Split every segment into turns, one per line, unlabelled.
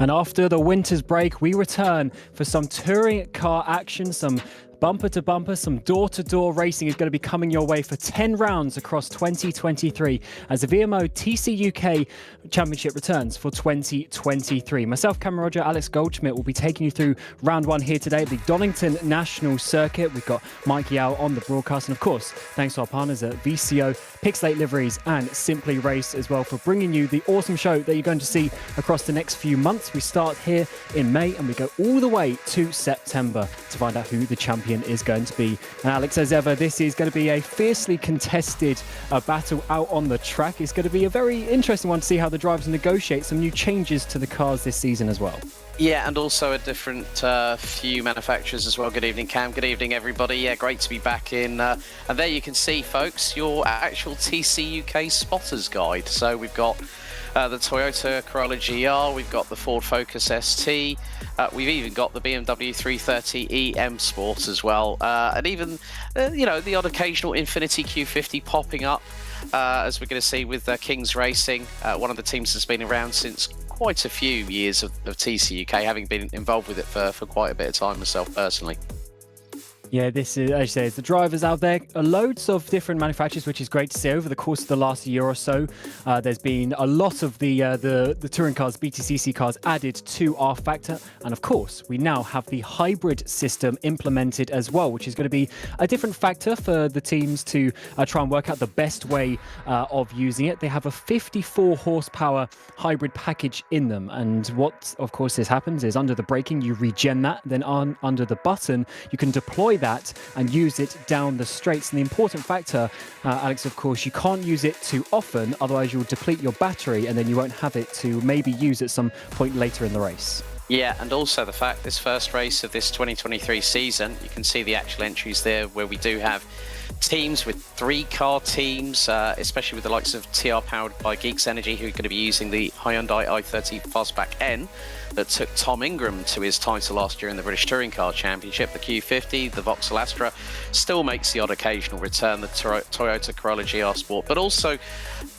And after the winter's break, we return for some touring car action, some bumper to bumper, some door to door racing is going to be coming your way for 10 rounds across 2023 as the VMO TCUK Championship returns for 2023. Myself, Cameron Roger, Alex Goldschmidt will be taking you through round one here today at the Donington National Circuit. We've got Mike Yao on the broadcast, and of course, thanks to our partners at VCO, Pixelate Liveries and Simply Race as well for bringing you the awesome show that you're going to see across the next few months. We start here in May and we go all the way to September to find out who the champion is going to be. And Alex, as ever, this is going to be a fiercely contested battle out on the track. It's going to be a very interesting one to see how the drivers negotiate some new changes to the cars this season as well.
Yeah, and also a different few manufacturers as well. Good evening, Cam. Good evening, everybody. Yeah, great to be back in. And there you can see, folks, your actual TCUK spotters guide. So we've got the Toyota Corolla GR, we've got the Ford Focus ST, we've even got the BMW 330e M Sport as well, and even, you know, the odd occasional Infiniti Q50 popping up, as we're going to see with Kings Racing, one of the teams that's been around since quite a few years of TCUK, having been involved with it for quite a bit of time myself personally.
Yeah, this is, as you say, it's the drivers out there. Loads of different manufacturers, which is great to see over the course of the last year or so. There's been a lot of the touring cars, BTCC cars added to R Factor. And of course, we now have the hybrid system implemented as well, which is going to be a different factor for the teams to try and work out the best way of using it. They have a 54 horsepower hybrid package in them. And what, of course, this happens is under the braking, you regen that. Then under the button, you can deploy that and use it down the straights. And the important factor, Alex, of course, you can't use it too often, otherwise you'll deplete your battery and then you won't have it to maybe use at some point later in the race.
Yeah, and also the fact this first race of this 2023 season, you can see the actual entries there where we do have teams with 3-car teams, especially with the likes of TR powered by Geeks Energy, who are going to be using the Hyundai i30 Fastback N that took Tom Ingram to his title last year in the British Touring Car Championship. The Q50, the Vauxhall Astra, still makes the odd occasional return, the Toyota Corolla GR Sport. But also,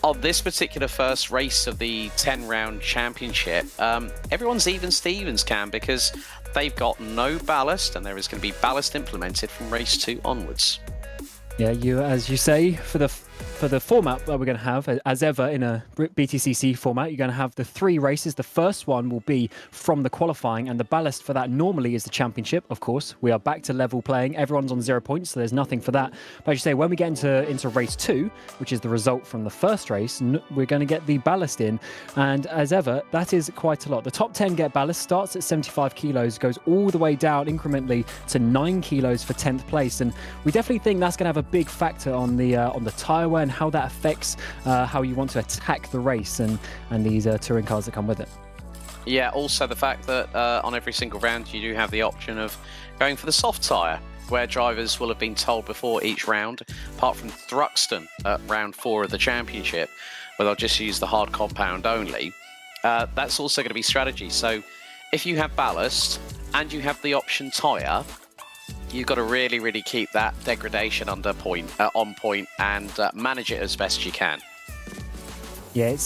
on this particular first race of the 10-round championship, everyone's even Stevens, Cam, because they've got no ballast, and there is going to be ballast implemented from race 2 onwards.
Yeah, as you say, for the format that we're going to have, as ever in a BTCC format, you're going to have the 3 races. The first one will be from the qualifying, and the ballast for that normally is the championship. Of course, we are back to level playing. Everyone's on 0 points, so there's nothing for that. But as you say, when we get into race 2, which is the result from the first race, we're going to get the ballast in. And as ever, that is quite a lot. The top 10 get ballast, starts at 75 kilos, goes all the way down incrementally to 9 kilos for 10th place. And we definitely think that's going to have a big factor on the tyre wear and how that affects how you want to attack the race and these touring cars that come with it.
Yeah, also the fact that on every single round you do have the option of going for the soft tyre, where drivers will have been told before each round, apart from Thruxton at round 4 of the championship, where they'll just use the hard compound only. That's also going to be strategy. So if you have ballast and you have the option tyre, you've got to really keep that degradation on point and manage it as best you can.
Yeah,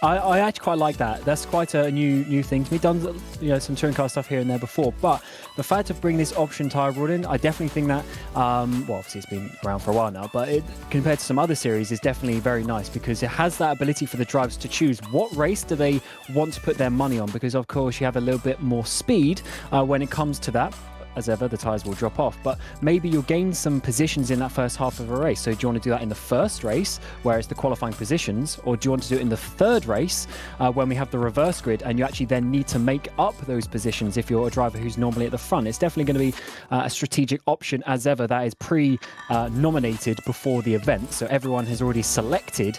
I actually quite like that. That's quite a new thing to me. Done, you know, some touring car stuff here and there before, but the fact of bringing this option tyre rule in, I definitely think that, well, obviously it's been around for a while now, but compared to some other series, is definitely very nice because it has that ability for the drivers to choose what race do they want to put their money on, because of course you have a little bit more speed when it comes to that. As ever, the tyres will drop off, but maybe you'll gain some positions in that first half of a race. So do you want to do that in the first race, where it's the qualifying positions, or do you want to do it in the third race, when we have the reverse grid, and you actually then need to make up those positions if you're a driver who's normally at the front? It's definitely going to be a strategic option, as ever, that is pre-nominated before the event. So everyone has already selected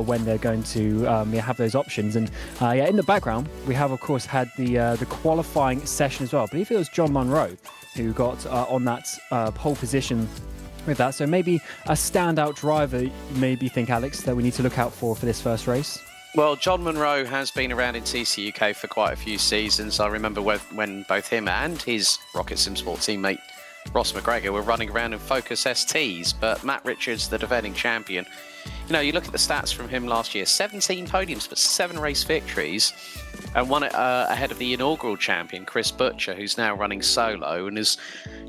when they're going to have those options. And yeah, in the background, we have, of course, had the qualifying session as well. I believe it was John Munro who got on that pole position with that. So maybe a standout driver, maybe think, Alex, that we need to look out for this first race?
Well, John Munro has been around in TCUK for quite a few seasons. I remember when both him and his Rocket Sim Sport teammate Ross McGregor were running around in Focus STs, but Matt Richards, the defending champion, you know, you look at the stats from him last year, 17 podiums, but 7 race victories, and won it ahead of the inaugural champion, Chris Butcher, who's now running solo and has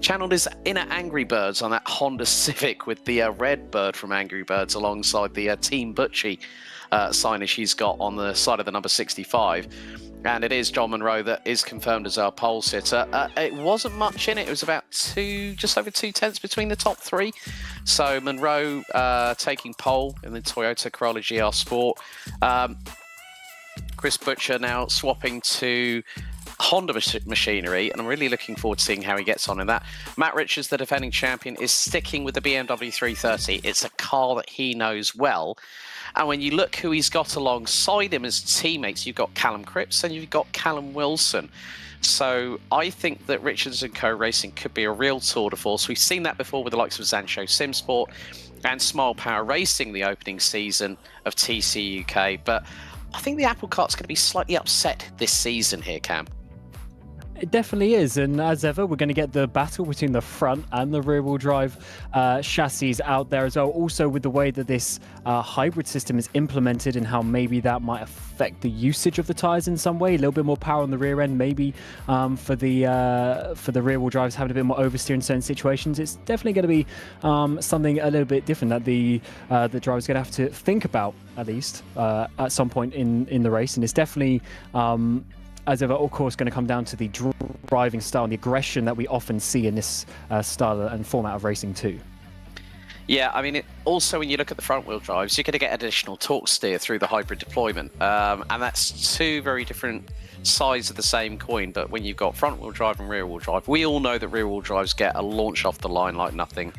channeled his inner Angry Birds on that Honda Civic with the red bird from Angry Birds alongside the Team Butchie signage he's got on the side of the number 65. And it is John Munro that is confirmed as our pole sitter. It wasn't much in it. It was about just over 2 tenths between the top 3. So Munro taking pole in the Toyota Corolla GR Sport. Chris Butcher now swapping to Honda machinery, and I'm really looking forward to seeing how he gets on in that. Matt Richards, the defending champion, is sticking with the BMW 330. It's a car that he knows well. And when you look who he's got alongside him as teammates, you've got Callum Cripps and you've got Callum Wilson. So I think that Richards & Co Racing could be a real tour de force. We've seen that before with the likes of Zancho Simsport and Smile Power Racing the opening season of TCUK. But I think the apple cart's going to be slightly upset this season here, Cam.
It definitely is, and as ever, we're going to get the battle between the front and the rear-wheel drive chassis out there as well. Also, with the way that this hybrid system is implemented and how maybe that might affect the usage of the tyres in some way. A little bit more power on the rear end, maybe for the rear-wheel drives having a bit more oversteer in certain situations. It's definitely going to be something a little bit different that the driver's going to have to think about, at least at some point in the race, and it's definitely. As ever, of course, going to come down to the driving style and the aggression that we often see in this style and format of racing too.
Yeah, I mean, also when you look at the front wheel drives, you're going to get additional torque steer through the hybrid deployment. And that's 2 very different sides of the same coin. But when you've got front wheel drive and rear wheel drive, we all know that rear wheel drives get a launch off the line like nothing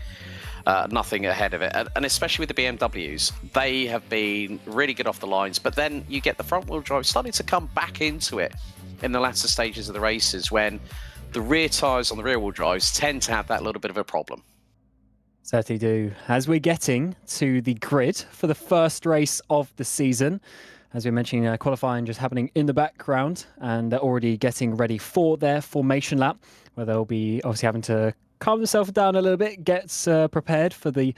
ahead of it, and especially with the BMWs, they have been really good off the lines, but then you get the front wheel drive starting to come back into it in the latter stages of the races when the rear tyres on the rear wheel drives tend to have that little bit of a problem.
Certainly do. As we're getting to the grid for the first race of the season, as we mentioned, qualifying just happening in the background, and they're already getting ready for their formation lap, where they'll be obviously having to calm themselves down a little bit, gets prepared for the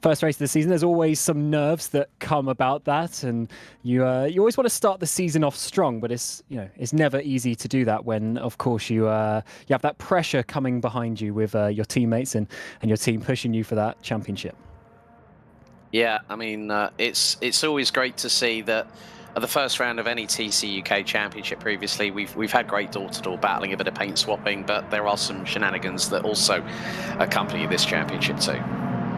first race of the season. There's always some nerves that come about that, and you always want to start the season off strong, but it's never easy to do that when, of course, you have that pressure coming behind you with your teammates and your team pushing you for that championship.
Yeah, I mean, it's always great to see that. At the first round of any TCUK championship previously, we've had great door-to-door battling, a bit of paint swapping, but there are some shenanigans that also accompany this championship too.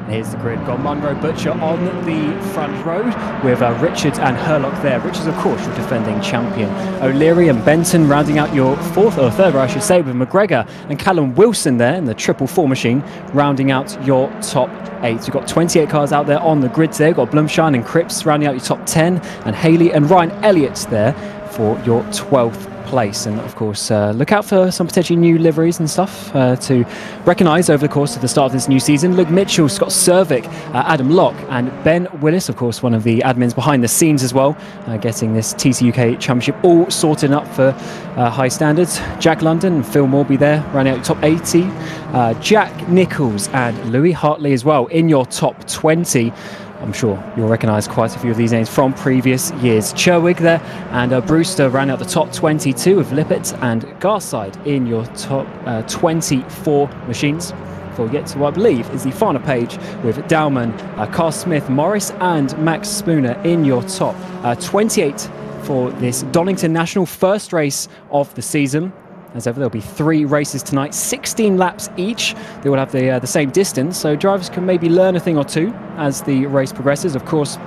Here's the grid. Got Munro, Butcher on the front road with Richards and Herlock there. Richards, of course, your defending champion. O'Leary and Benton rounding out your third row, I should say, with McGregor and Callum Wilson there in the 444 machine, rounding out your top 8. You've got 28 cars out there on the grids there. You've got Blumshine and Cripps rounding out your top 10, and Haley and Ryan Elliott there for your 12th place. And of course, look out for some potentially new liveries and stuff to recognise over the course of the start of this new season. Luke Mitchell, Scott Cervic, Adam Locke and Ben Willis, of course one of the admins behind the scenes as well, getting this TCUK championship all sorted up for high standards. Jack London and Phil Morby there running out top 80. Jack Nichols and Louis Hartley as well in your top 20. I'm sure you'll recognise quite a few of these names from previous years. Cherwig there, and Brewster ran out the top 22 with Lippert and Garside in your top 24 machines. Before we get to what I believe is the final page with Dowman, Carl Smith, Morris and Max Spooner in your top 28 for this Donington National first race of the season. As ever, there'll be 3 races tonight, 16 laps each. They will have the same distance, so drivers can maybe learn a thing or two as the race progresses. Of course,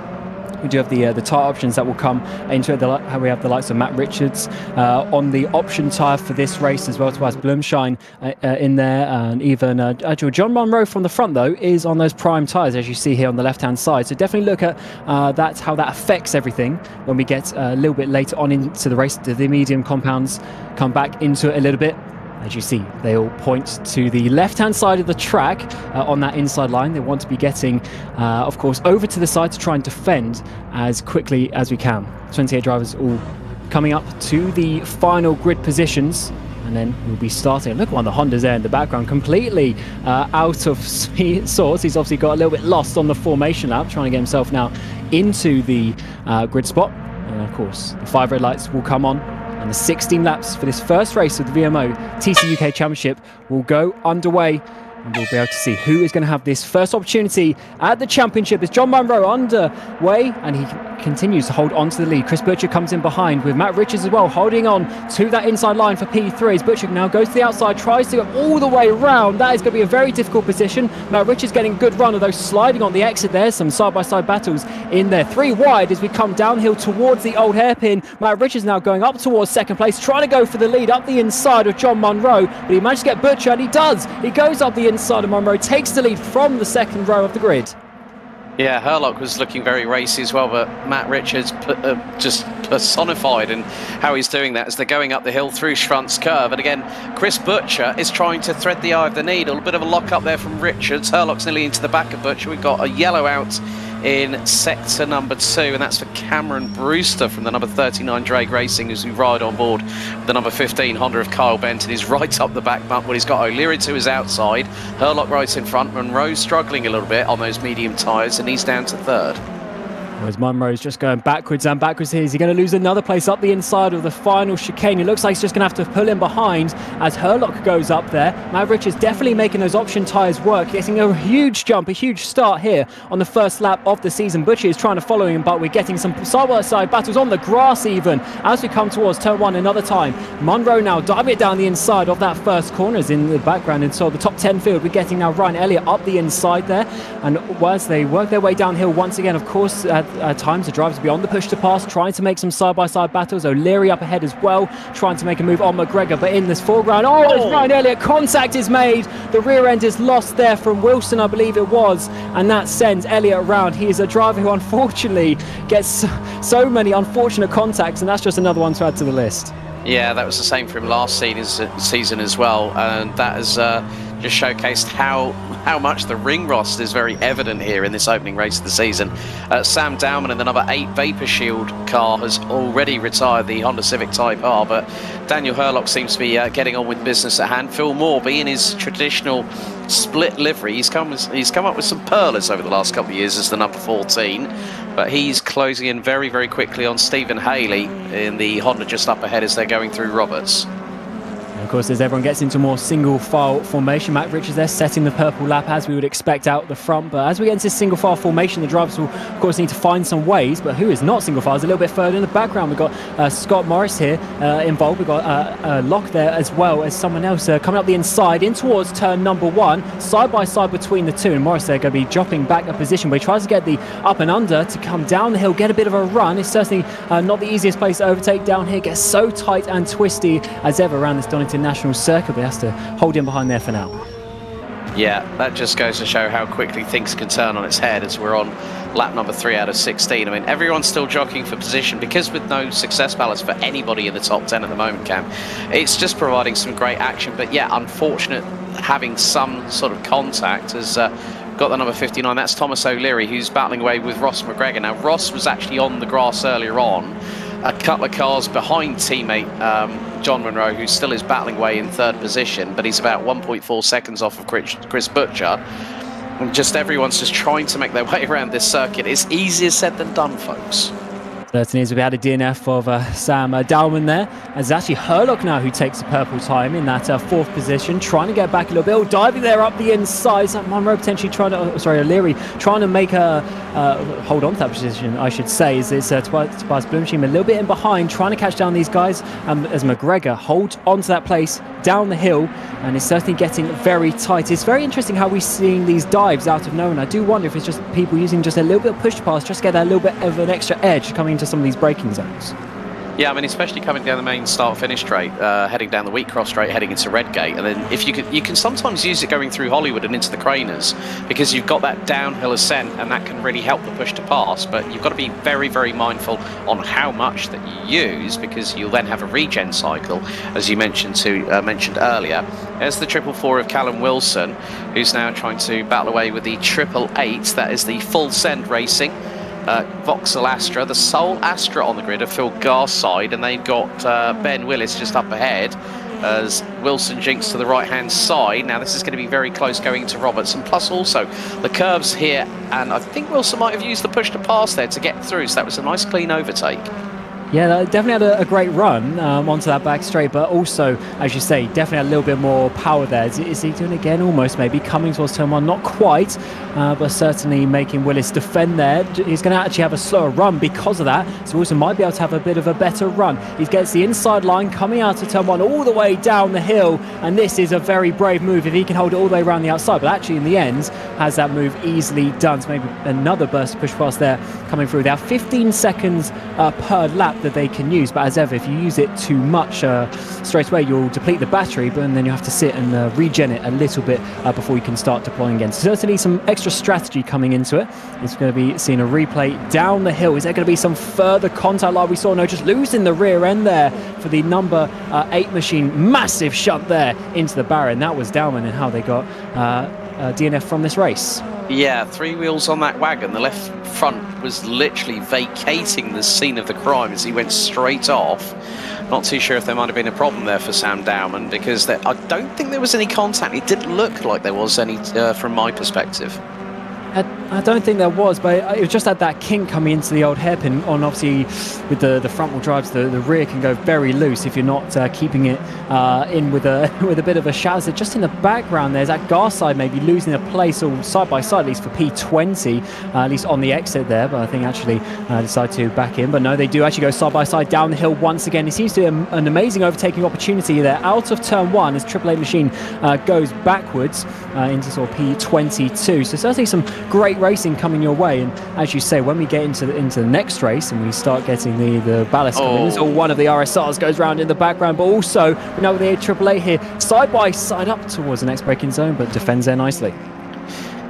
we do have the tyre options that will come into it. How we have the likes of Matt Richards on the option tyre for this race, as well as Blumshine in there, and even John Munro from the front though is on those prime tyres, as you see here on the left-hand side. So definitely look at how that affects everything when we get a little bit later on into the race. The medium compounds come back into it a little bit. As you see, they all point to the left-hand side of the track on that inside line. They want to be getting, of course, over to the side to try and defend as quickly as we can. 28 drivers all coming up to the final grid positions. and then we'll be starting. Look at one of the Hondas there in the background, completely out of sorts. He's obviously got a little bit lost on the formation lap, trying to get himself now into the grid spot. And of course, the 5 red lights will come on, and the 16 laps for this first race of the VMO TCUK Championship will go underway. And we'll be able to see who is going to have this first opportunity at the championship. It's John Munro underway, and he continues to hold on to the lead. Chris Butcher comes in behind with Matt Richards as well, holding on to that inside line for P3. As Butcher now goes to the outside, tries to go all the way around. That is going to be a very difficult position. Matt Richards getting a good run, although sliding on the exit there. Some side-by-side battles in there. 3 wide as we come downhill towards the old hairpin. Matt Richards now going up towards second place, trying to go for the lead up the inside of John Munro, but he managed to get Butcher, and he does. He goes up the inside of Munro, takes the lead from the second row of the grid.
Yeah, Herlock was looking very racy as well, but Matt Richards just personified in how he's doing that as they're going up the hill through Schrunt's curve. And again, Chris Butcher is trying to thread the eye of the needle. A bit of a lock up there from Richards. Herlock's nearly into the back of Butcher. We've got a yellow out in sector number 2, and that's for Cameron Brewster from the number 39 Drake Racing, as we ride on board the number 15 Honda of Kyle Benton. He's right up the back bump when he's got O'Leary to his outside, Herlock right in front, Monroe struggling a little bit on those medium tyres, and he's down to 3rd.
Whereas Munro's just going backwards and backwards here. Is he going to lose another place up the inside of the final chicane? It looks like he's just going to have to pull in behind as Herlock goes up there. Matt Richards definitely making those option tyres work, getting a huge jump, a huge start here on the first lap of the season. Butcher is trying to follow him, but we're getting some side-by-side battles on the grass even as we come towards turn 1 another time. Munro now diving it down the inside of that first corner is in the background, and so the top 10 field we're getting now Ryan Elliott up the inside there, and as they work their way downhill once again, of course, at times the drivers beyond the push to pass, trying to make some side-by-side battles. O'Leary up ahead as well, trying to make a move on McGregor, but in this foreground, as Ryan Elliott, contact is made. The rear end is lost there from Wilson, I believe it was, and that sends Elliott around. He is a driver who unfortunately gets so many unfortunate contacts, and that's just another one to add to the list.
Yeah, that was the same for him last season as well, and that has just showcased how much the ring rust is very evident here in this opening race of the season. Sam Dowman in the number 8 Vapor Shield car has already retired the Honda Civic Type R, but Daniel Herlock seems to be getting on with business at hand. Phil Moore, being his traditional split livery, he's come up with some pearlers over the last couple of years as the number 14, but he's closing in very, very quickly on Stephen Haley in the Honda just up ahead as they're going through Roberts.
Of course, as everyone gets into more single file formation, Matt Richards there setting the purple lap as we would expect out the front. But as we get into single file formation, the drivers will, of course, need to find some ways. But who is not single file is a little bit further in the background. We've got Scott Morris here involved. We've got Locke there as well as someone else coming up the inside in towards turn number 1, side by side between the two. And Morris there going to be dropping back a position where he tries to get the up and under to come down the hill, get a bit of a run. It's certainly not the easiest place to overtake down here. Gets so tight and twisty as ever around this Donington National Circuit, but he has to hold in behind there for now.
Yeah, that just goes to show how quickly things can turn on its head as we're on lap number 3 out of 16. I mean, everyone's still jockeying for position because with no success ballots for anybody in the top 10 at the moment, Cam, it's just providing some great action. But yeah, unfortunate having some sort of contact has got the number 59. That's Thomas O'Leary, who's battling away with Ross McGregor. Now, Ross was actually on the grass earlier on, a couple of cars behind teammate John Monroe, who still is battling away in 3rd position, but he's about 1.4 seconds off of Chris Butcher. And just everyone's just trying to make their way around this circuit. It's easier said than done, folks.
Certainly is. We had a DNF of Sam Dowman there. And it's actually Herlock now who takes the purple time in that 4th position, trying to get back a little bit. Diving there up the inside. So Monroe potentially trying to, O'Leary trying to make a hold on to that position, I should say. It's Tobias Bloomsheim a little bit in behind, trying to catch down these guys as McGregor holds onto that place down the hill, and it's certainly getting very tight. It's very interesting how we're seeing these dives out of nowhere, and I do wonder if it's just people using just a little bit of push to pass just to get that little bit of an extra edge coming into some of these braking zones.
Yeah, I mean, especially coming down the main start-finish straight, heading down the Wheatcross straight, heading into Redgate, and then if you can sometimes use it going through Hollywood and into the Craners because you've got that downhill ascent, and that can really help the push to pass. But you've got to be very, very mindful on how much that you use because you'll then have a regen cycle, as you mentioned earlier. There's the 444 of Callum Wilson, who's now trying to battle away with the 888. That is the Full Send Racing. Vauxhall Astra, the sole Astra on the grid of Phil Garside, and they've got Ben Willis just up ahead. as Wilson jinks to the right-hand side. Now this is going to be very close going to Roberts, and plus also the curves here, and I think Wilson might have used the push to pass there to get through, so that was a nice clean overtake.
Yeah, definitely had a great run onto that back straight, but also, as you say, definitely had a little bit more power there. Is he doing it again? Almost, maybe. Coming towards turn one, not quite, but certainly making Willis defend there. He's going to actually have a slower run because of that, so Wilson might be able to have a bit of a better run. He gets the inside line coming out of turn one all the way down the hill, and this is a very brave move if he can hold it all the way around the outside, but actually in the end has that move easily done. So maybe another burst push past there coming through. They have 15 seconds per lap that they can use, but as ever, if you use it too much straight away, you'll deplete the battery, but then you have to sit and regen it a little bit before you can start deploying again. So certainly some extra strategy coming into it. It's going to be seeing a replay down the hill. Is there going to be some further contact like we saw? No, just losing the rear end there for the number 8 machine. Massive shunt there into the barrier, and that was Dowman and how they got DNF from this race.
Yeah, 3 wheels on that wagon. The left front was literally vacating the scene of the crime as he went straight off. Not too sure if there might have been a problem there for Sam Dowman, because I don't think there was any contact. It didn't look like there was any from my perspective.
I don't think there was, but it was just at that kink coming into the old hairpin on. Obviously, with the front wheel drives, the rear can go very loose if you're not keeping it in with a bit of a shazzer. Just in the background, there's that Gar side maybe losing a place, or side by side at least for P20, at least on the exit there. But I think actually decide to back in. But no, they do actually go side by side down the hill once again. It seems to be an amazing overtaking opportunity there out of turn one as Triple A machine goes backwards into sort of P22. So certainly some great racing coming your way, and as you say, when we get into the next race and we start getting the ballast coming, or one of the RSRs goes round in the background, but also we know the AAA here side by side up towards the next braking zone, but defends there nicely.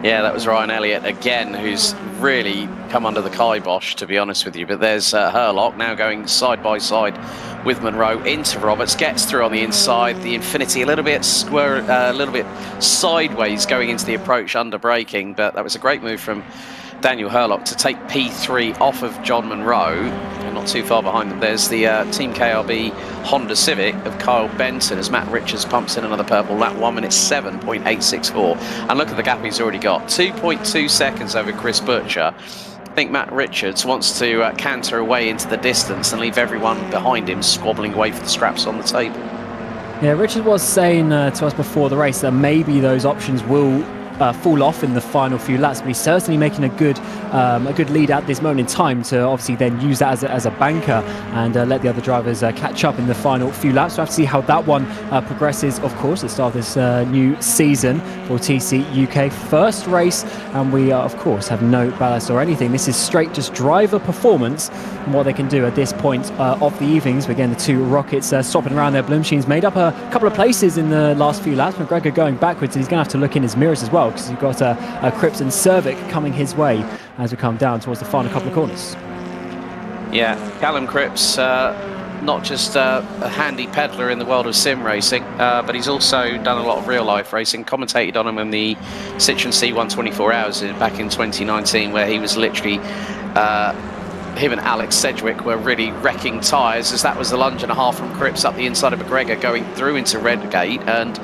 Yeah, that was Ryan Elliott again, who's really come under the kibosh, to be honest with you. But there's Herlock now going side by side with Monroe into Roberts, gets through on the inside. The Infinity a little bit square, a little bit sideways going into the approach under braking, but that was a great move from Daniel Herlock to take P3 off of John Monroe, and not too far behind them. There's the Team KRB Honda Civic of Kyle Benton as Matt Richards pumps in another purple lap, 1:07.864. And look at the gap he's already got, 2.2 seconds over Chris Butcher. I think Matt Richards wants to canter away into the distance and leave everyone behind him squabbling away for the scraps on the table. Yeah,
Richards was saying to us before the race that maybe those options will fall off in the final few laps, but he's certainly making a good lead at this moment in time to obviously then use that as a banker and let the other drivers catch up in the final few laps. We'll have to see how that one progresses, of course, at the start of this new season for TCUK. First race, and we of course have no ballast or anything. This is straight just driver performance and what they can do at this point of the evenings. But again, the two rockets swapping around their bloom machines, made up a couple of places in the last few laps. McGregor going backwards, and he's going to have to look in his mirrors as well, because you've got Cripps and Cervic coming his way as we come down towards the final couple of corners.
Yeah, Callum Cripps, not just a handy peddler in the world of sim racing, but he's also done a lot of real life racing. Commentated on him in the Citroen C124 Hours back in 2019, where he was literally him and Alex Sedgwick were really wrecking tyres, as that was the lunge and a half from Cripps up the inside of McGregor going through into Redgate and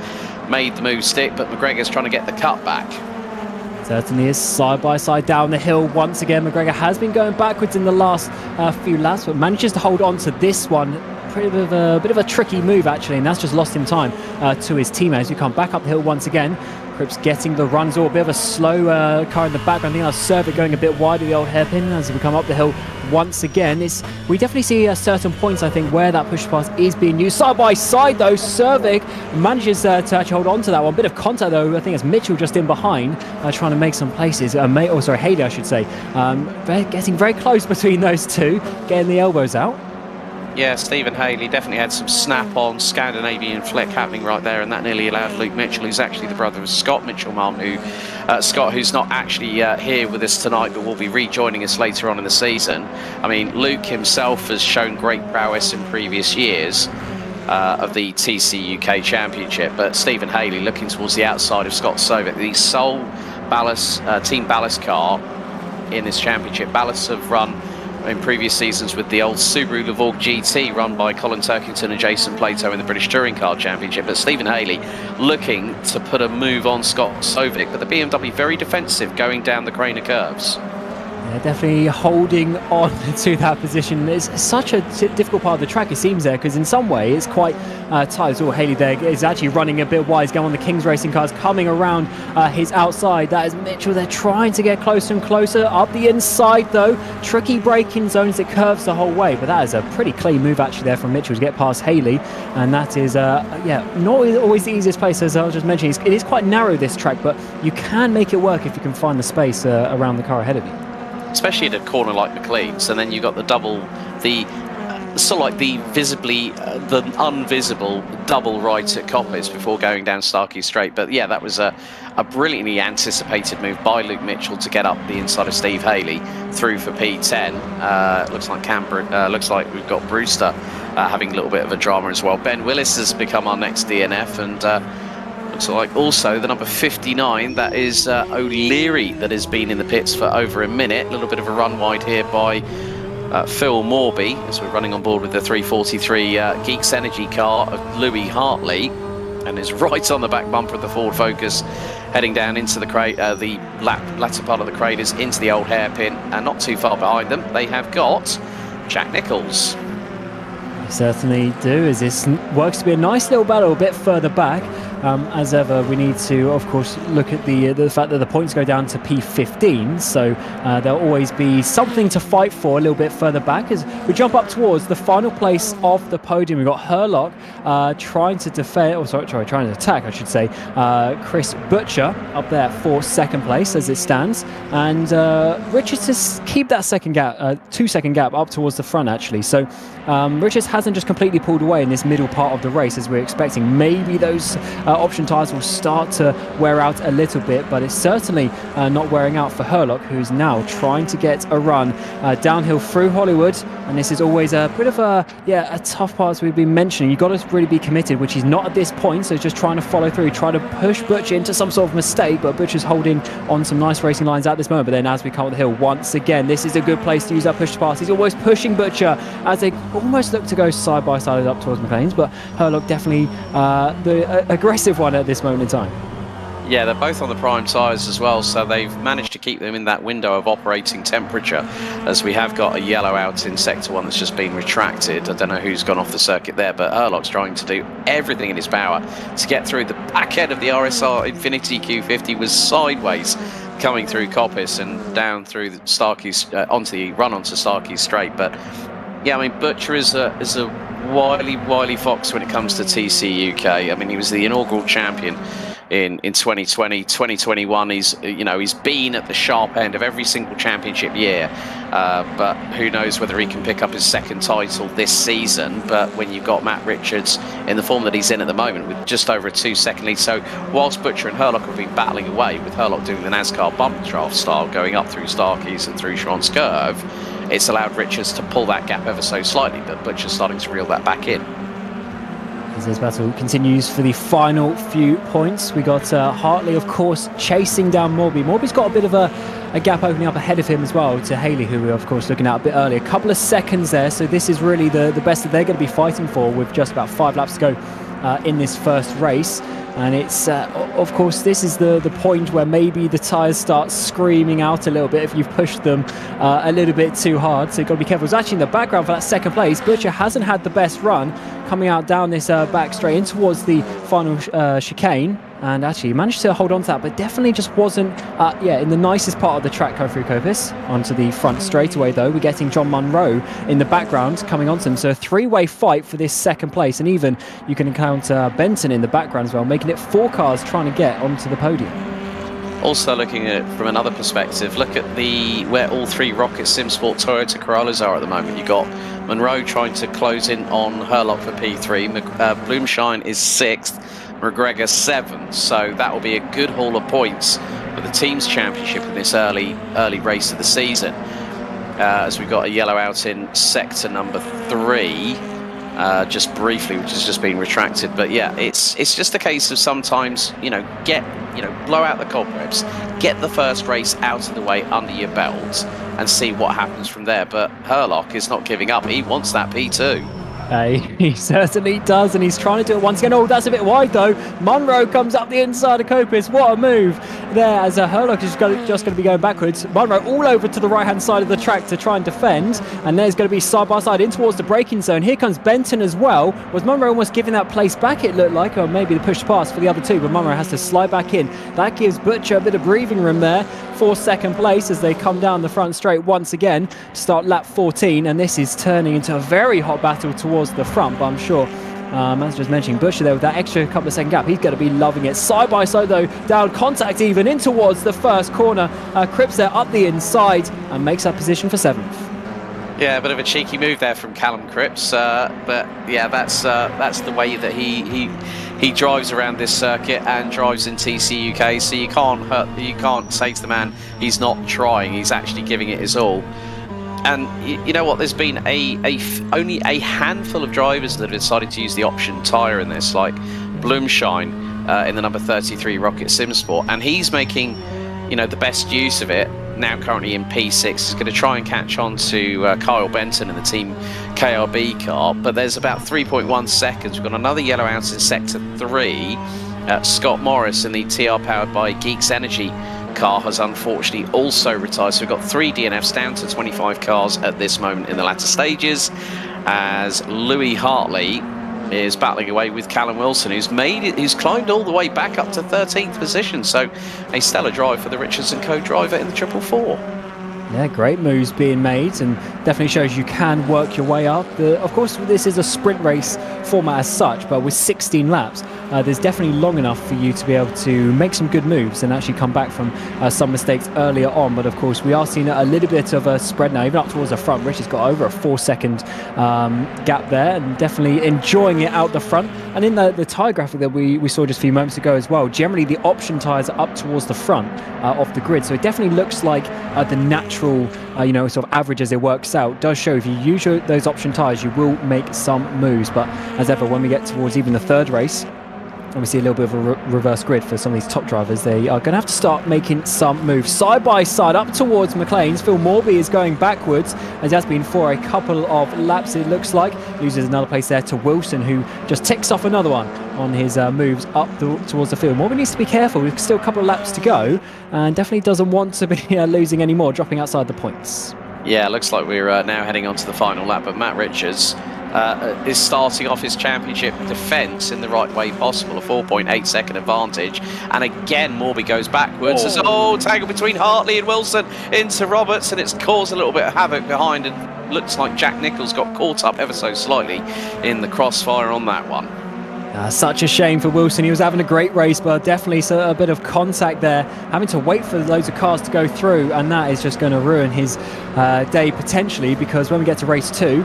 made the move stick, but McGregor's trying to get the cut back.
Certainly is side by side down the hill once again. McGregor has been going backwards in the last few laps, but manages to hold on to this one. A bit of a tricky move actually, and that's just lost him time to his teammates who come back up the hill once again. Cripps getting the runs, or a bit of a slow car in the background. I think Cervic going a bit wide of the old hairpin as we come up the hill once again. We definitely see certain points, I think, where that push pass is being used. Side by side though, Cervic manages to actually hold on to that one. Bit of contact though, I think it's Mitchell just in behind, trying to make some places. Haley I should say. Getting very close between those two, getting the elbows out.
Yeah, Stephen Haley definitely had some snap-on Scandinavian flick happening right there, and that nearly allowed Luke Mitchell, who's actually the brother of Scott Mitchell-Mum, Scott, who's not actually here with us tonight, but will be rejoining us later on in the season. I mean, Luke himself has shown great prowess in previous years of the TCUK Championship, but Stephen Haley looking towards the outside of Scott Sovic, the sole ballast, team ballast car in this championship. Ballasts have run in previous seasons with the old Subaru Levorg GT run by Colin Turkington and Jason Plato in the British Touring Car Championship. But Stephen Haley looking to put a move on Scott Sovic, but the BMW very defensive going down the Craner curves.
Yeah, definitely holding on to that position. It's such a difficult part of the track, it seems there, because in some way it's quite tight. Oh, Haley there is actually running a bit wide. He's going on the King's Racing cars, coming around his outside. That is Mitchell. They're trying to get closer and closer. Up the inside, though. Tricky braking zones. It curves the whole way, but that is a pretty clean move actually there from Mitchell to get past Haley. And that is, not always the easiest place, as I was just mentioning. It is quite narrow, this track, but you can make it work if you can find the space around the car ahead of you.
Especially at a corner like McLean's, and then you've got the sort of like the unvisible double right at Coppice before going down Starkey Straight. But yeah, that was a brilliantly anticipated move by Luke Mitchell to get up the inside of Steve Haley through for P10. Looks like we've got Brewster having a little bit of a drama as well. Ben Willis has become our next DNF, and looks like also the number 59, that is O'Leary, that has been in the pits for over a minute. A little bit of a run wide here by Phil Morby as we're running on board with the 343 Geeks Energy car of Louis Hartley, and is right on the back bumper of the Ford Focus, heading down into the latter part of the craters into the old hairpin, and not too far behind them they have got Jack Nicholls.
They certainly do, as this works to be a nice little battle a bit further back. As ever, we need to, of course, look at the fact that the points go down to P15, so there'll always be something to fight for a little bit further back as we jump up towards the final place of the podium. We've got Herlock trying to attack, I should say, Chris Butcher up there for second place as it stands, and Richards to keep that second gap, 2-second gap up towards the front actually. So Richards hasn't just completely pulled away in this middle part of the race as we're expecting. Maybe those option tyres will start to wear out a little bit, but it's certainly not wearing out for Herlock, who's now trying to get a run downhill through Hollywood. And this is always a bit of a tough part, as we've been mentioning. You've got to really be committed, which he's not at this point, so he's just trying to follow through, try to push Butcher into some sort of mistake, but Butcher's holding on some nice racing lines at this moment. But then as we come up the hill, once again, this is a good place to use that push to pass. He's always pushing Butcher as they almost look to go side by side up towards McLean's, but Herlock definitely the aggressive one at this moment in time.
Yeah, they're both on the prime tyres as well, so they've managed to keep them in that window of operating temperature, as we have got a yellow out in Sector 1 that's just been retracted. I don't know who's gone off the circuit there, but Herlock's trying to do everything in his power to get through. The back end of the RSR Infiniti Q50 was sideways coming through Coppice and down through the Starkey's, onto Starkey Straight. But yeah, I mean, Butcher is a wily fox when it comes to TCUK. I mean, he was the inaugural champion in 2020, 2021. He's been at the sharp end of every single championship year, but who knows whether he can pick up his second title this season. But when you've got Matt Richards in the form that he's in at the moment with just over a 2-second lead, so whilst Butcher and Herlock have been battling away, with Herlock doing the NASCAR bump draft style, going up through Starkeys and through Schwann's Curve, it's allowed Richards to pull that gap ever so slightly, but Butcher's starting to reel that back in.
As this battle continues for the final few points, we got Hartley, of course, chasing down Morby. Morby's got a bit of a gap opening up ahead of him as well to Haley, who we were, of course, looking at a bit earlier. A couple of seconds there, so this is really the best that they're going to be fighting for with just about 5 laps to go in this first race. And it's, of course, this is the point where maybe the tyres start screaming out a little bit if you've pushed them a little bit too hard. So you've got to be careful. It's actually in the background for that second place. Butcher hasn't had the best run coming out down this back straight in towards the final chicane. And actually, he managed to hold on to that, but definitely just wasn't, in the nicest part of the track going through Coppice. Onto the front straightaway, though, we're getting John Munro in the background coming onto them. So a 3-way fight for this second place. And even you can encounter Benton in the background as well, making it 4 cars trying to get onto the podium.
Also looking at it from another perspective, look at where all 3 Rocket Simsport Toyota Corollas are at the moment. You've got Munro trying to close in on Herlock for P3. Bloomshine is 6th. McGregor 7th, so that will be a good haul of points for the team's championship in this early race of the season. As we've got a yellow out in sector number 3, just briefly, which has just been retracted. But yeah, it's just a case of sometimes, blow out the cobwebs, get the first race out of the way under your belt, and see what happens from there. But Herlock is not giving up. He wants that P2.
He certainly does, and he's trying to do it once again. Oh, that's a bit wide though. Munro comes up the inside of Coppice. What a move there, as Herlock is just going to be going backwards. Munro all over to the right-hand side of the track to try and defend, and there's going to be side-by-side in towards the braking zone. Here comes Benton as well. Was Munro almost giving that place back, it looked like, or maybe the push pass for the other two, but Munro has to slide back in. That gives Butcher a bit of breathing room there for second place as they come down the front straight once again to start lap 14, and this is turning into a very hot battle towards the front, but I'm sure, as just mentioning, Butcher there with that extra couple of second gap, he's going to be loving it. Side by side though, down contact even in towards the first corner. Cripps there up the inside and makes that position for 7th.
Yeah, a bit of a cheeky move there from Callum Cripps, but yeah, that's the way that he drives around this circuit and drives in TCUK. So you can't say to the man he's not trying. He's actually giving it his all. And you know what? There's been only a handful of drivers that have decided to use the option tyre in this, like Bloomshine in the number 33 Rocket Sim Sport, and he's making the best use of it. Now currently in P6, he's going to try and catch on to Kyle Benton in the Team KRB car, but there's about 3.1 seconds. We've got another yellow out in Sector 3. Scott Morris in the TR powered by Geeks Energy car has unfortunately also retired, so we've got 3 DNFs down to 25 cars at this moment in the latter stages, as Louis Hartley is battling away with Callum Wilson, who's climbed all the way back up to 13th position. So a stellar drive for the Richards & Co driver in the 444.
Yeah, great moves being made, and definitely shows you can work your way up. Of course, this is a sprint race format as such, but with 16 laps, there's definitely long enough for you to be able to make some good moves and actually come back from some mistakes earlier on. But of course, we are seeing a little bit of a spread now, even up towards the front. Rich has got over a 4-second gap there, and definitely enjoying it out the front. And in the tyre graphic that we saw just a few moments ago as well, generally the option tyres are up towards the front of the grid. So it definitely looks like the natural sort of average as it works out does show if you use those option tyres, you will make some moves. But as ever, when we get towards even the third race, and we see a little bit of a reverse grid for some of these top drivers, they are going to have to start making some moves. Side by side up towards McLean's. Phil Morby is going backwards, as he has been for a couple of laps, it looks like. Loses another place there to Wilson, who just ticks off another one on his moves up towards the field. Morby needs to be careful. We've still a couple of laps to go, and definitely doesn't want to be losing any more, dropping outside the points. Yeah,
looks like we're now heading on to the final lap, but Matt Richards is starting off his championship defence in the right way possible, a 4.8 second advantage, and again Morby goes backwards. Tangle between Hartley and Wilson into Roberts, and it's caused a little bit of havoc behind, and looks like Jack Nichols got caught up ever so slightly in the crossfire on that one.
Such a shame for Wilson. He was having a great race, but definitely a bit of contact there, having to wait for loads of cars to go through, and that is just going to ruin his day potentially, because when we get to race 2,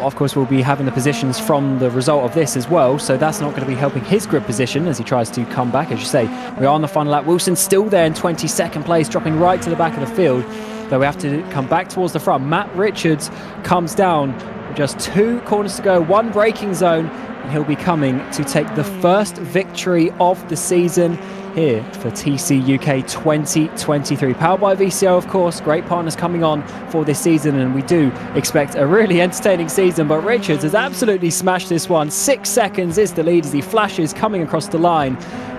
of course we'll be having the positions from the result of this as well, so that's not going to be helping his grid position as he tries to come back. As you say, we are on the final lap. Wilson's still there in 22nd place, dropping right to the back of the field, though we have to come back towards the front. Matt Richards comes down with just 2 corners to go, 1 braking zone, and he'll be coming to take the first victory of the season here for TCUK 2023. Powered by VCO, of course. Great partners coming on for this season, and we do expect a really entertaining season. But Richards has absolutely smashed this one. 6 seconds is the lead as he flashes coming across the line.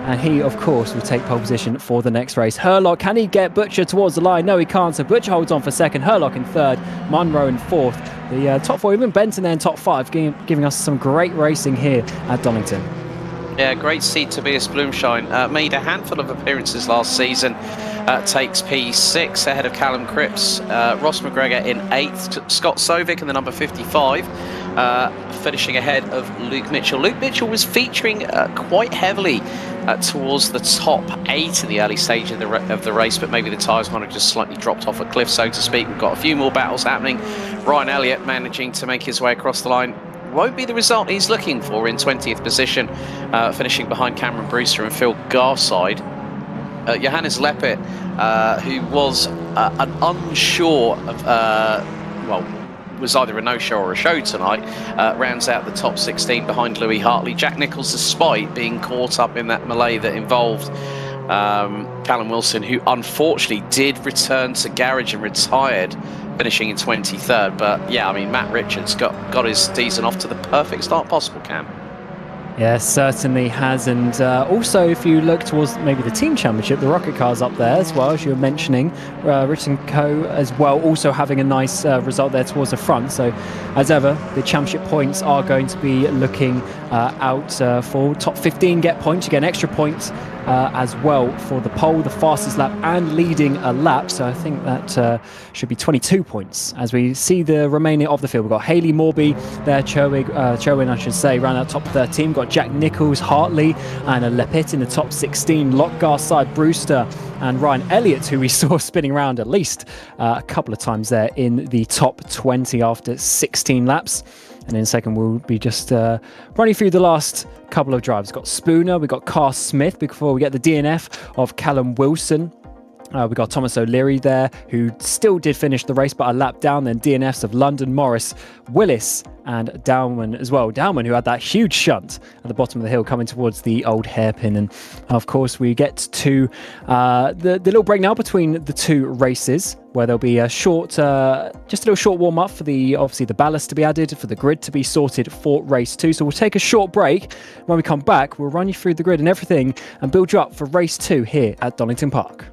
And he, of course, will take pole position for the next race. Herlock, can he get Butcher towards the line? No, he can't. So Butcher holds on for second. Herlock in third. Munro in fourth. The top 4, even Benton there in top 5, giving us some great racing here at Donington.
Yeah, great to see Tobias Bloomshine. Made a handful of appearances last season. Takes P6 ahead of Callum Cripps. Ross McGregor in 8th. Scott Sovic in the number 55. Finishing ahead of Luke Mitchell. Luke Mitchell was featuring quite heavily towards the top 8 in the early stage of the race, but maybe the tyres might have just slightly dropped off a cliff, so to speak. We've got a few more battles happening. Ryan Elliott managing to make his way across the line. Won't be the result he's looking for in 20th position, finishing behind Cameron Brewster and Phil Garside. Johannes Leppert, who was unsure of, was either a no-show or a show tonight, rounds out the top 16 behind Louis Hartley. Jack Nicholls, despite being caught up in that melee that involved Callum Wilson, who unfortunately did return to garage and retired, finishing in 23rd. But yeah, I mean, Matt Richards got his season off to the perfect start possible, Cam.
Yeah, certainly has. And also, if you look towards maybe the team championship, the Rocket Car's up there as well, as you were mentioning. Richardson Co. as well, also having a nice result there towards the front. So, as ever, the championship points are going to be looking out for top 15 get points. You get an extra point as well for the pole, the fastest lap, and leading a lap. So I think that should be 22 points as we see the remaining of the field. We've got Hayley Morby there, Cherwin, I should say, round out top 13. We've got Jack Nicholls, Hartley, and a Lepitt in the top 16. Lockgar side, Brewster and Ryan Elliott, who we saw spinning around at least a couple of times there in the top 20 after 16 laps. And in a second, we'll be just running through the last couple of drives. We've got Spooner, we've got Carr Smith before we get the DNF of Callum Wilson. We've got Thomas O'Leary there, who still did finish the race, but a lap down. Then DNFs of London, Morris, Willis, and Dowman as well. Dowman, who had that huge shunt at the bottom of the hill coming towards the old hairpin. And of course, we get to the little break now between the two races, where there'll be a short, just a little short warm up for obviously the ballast to be added, for the grid to be sorted for race 2. So we'll take a short break. When we come back, we'll run you through the grid and everything and build you up for race 2 here at Donington Park.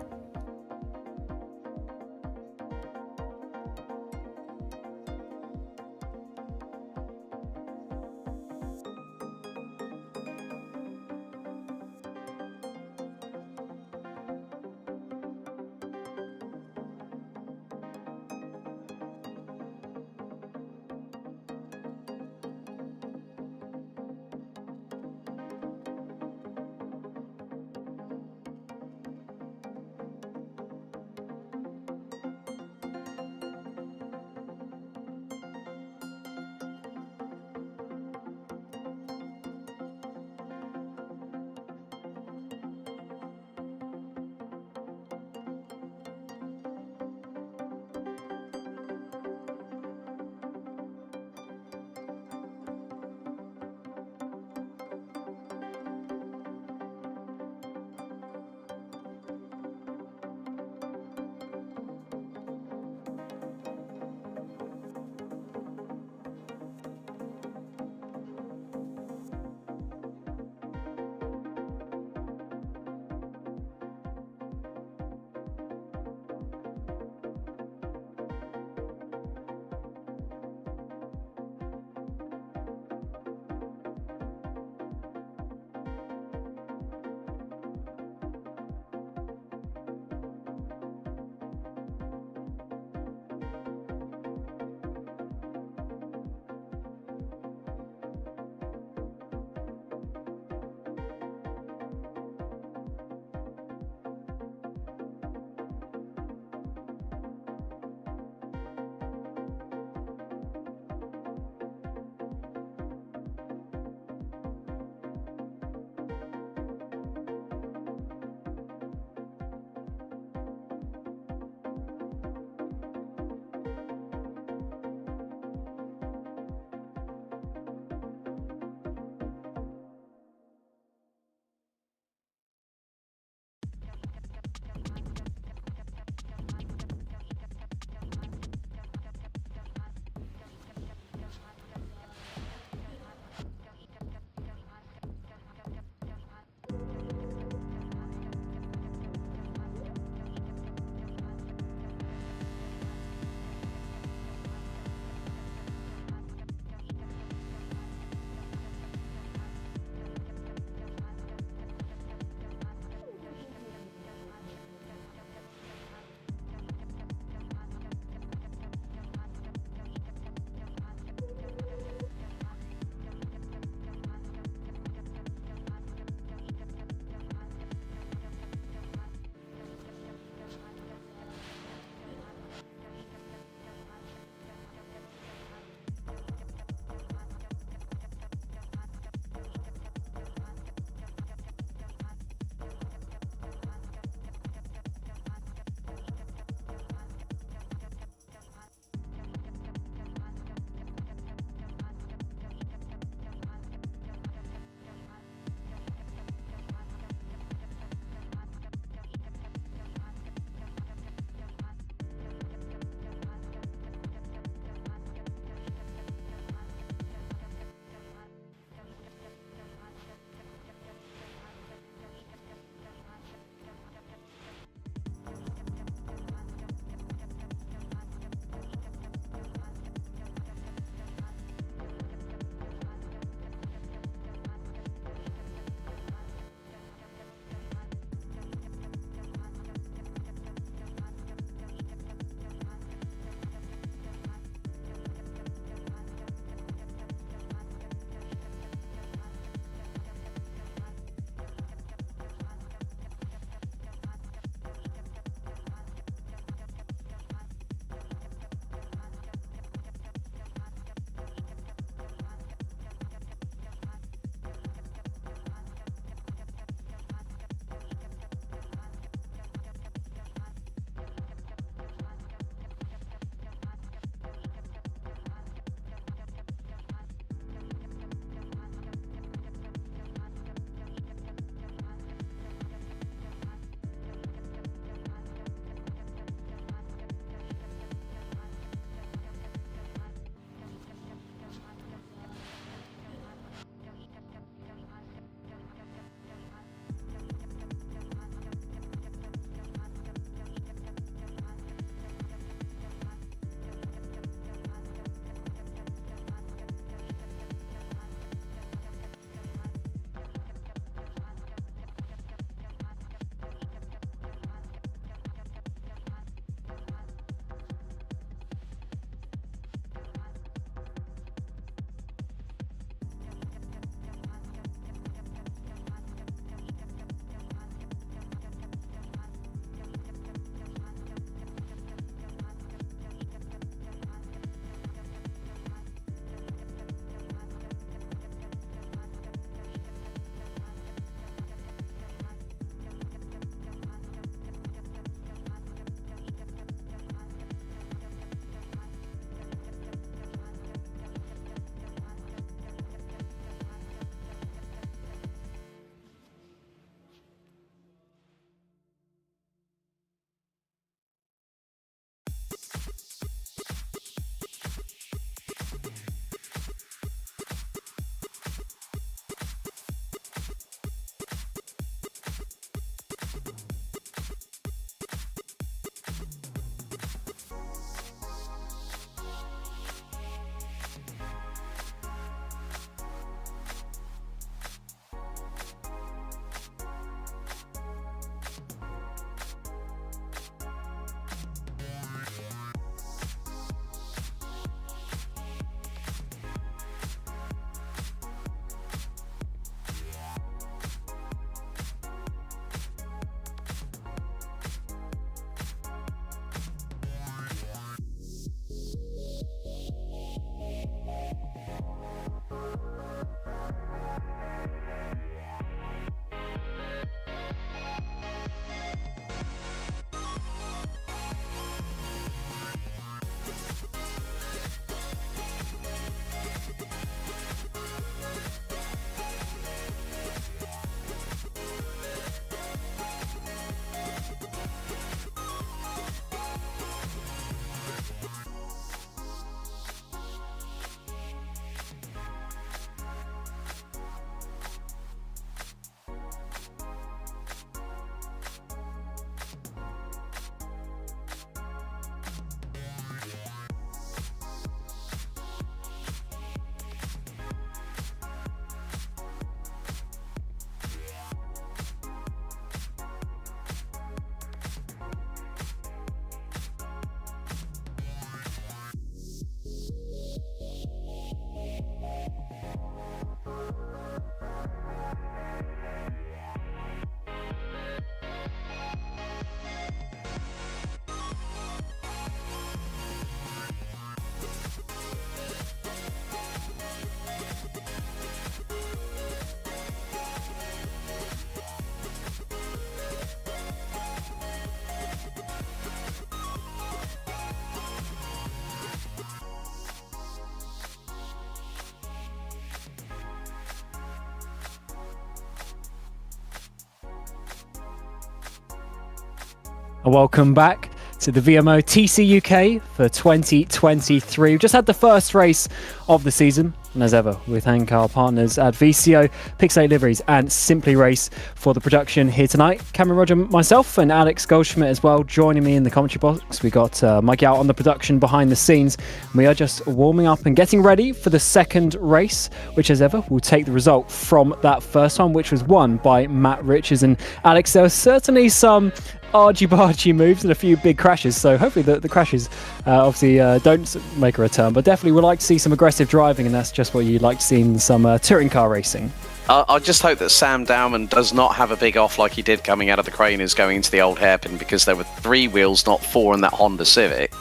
Welcome back to the VMO TCUK for 2023. We've just had the first race of the season, and as ever, we thank our partners at VCO, Pixate Liveries and Simply Race for the production here tonight. Cameron Roger, myself, and Alex Goldschmidt as well joining me in the commentary box. We got Mikey out on the production behind the scenes. We are just warming up and getting ready for the second race, which as ever will take the result from that first one, which was won by Matt Richards. And Alex, there was certainly some argy-bargy moves and a few big crashes, so hopefully the crashes obviously don't make a return, but definitely we'd like to see some aggressive driving, and that's just what you'd like to see in some touring car racing.
I just hope that Sam Dowman does not have a big off like he did coming out of the Craners going into the old hairpin, because there were 3 wheels, not 4, in that Honda Civic.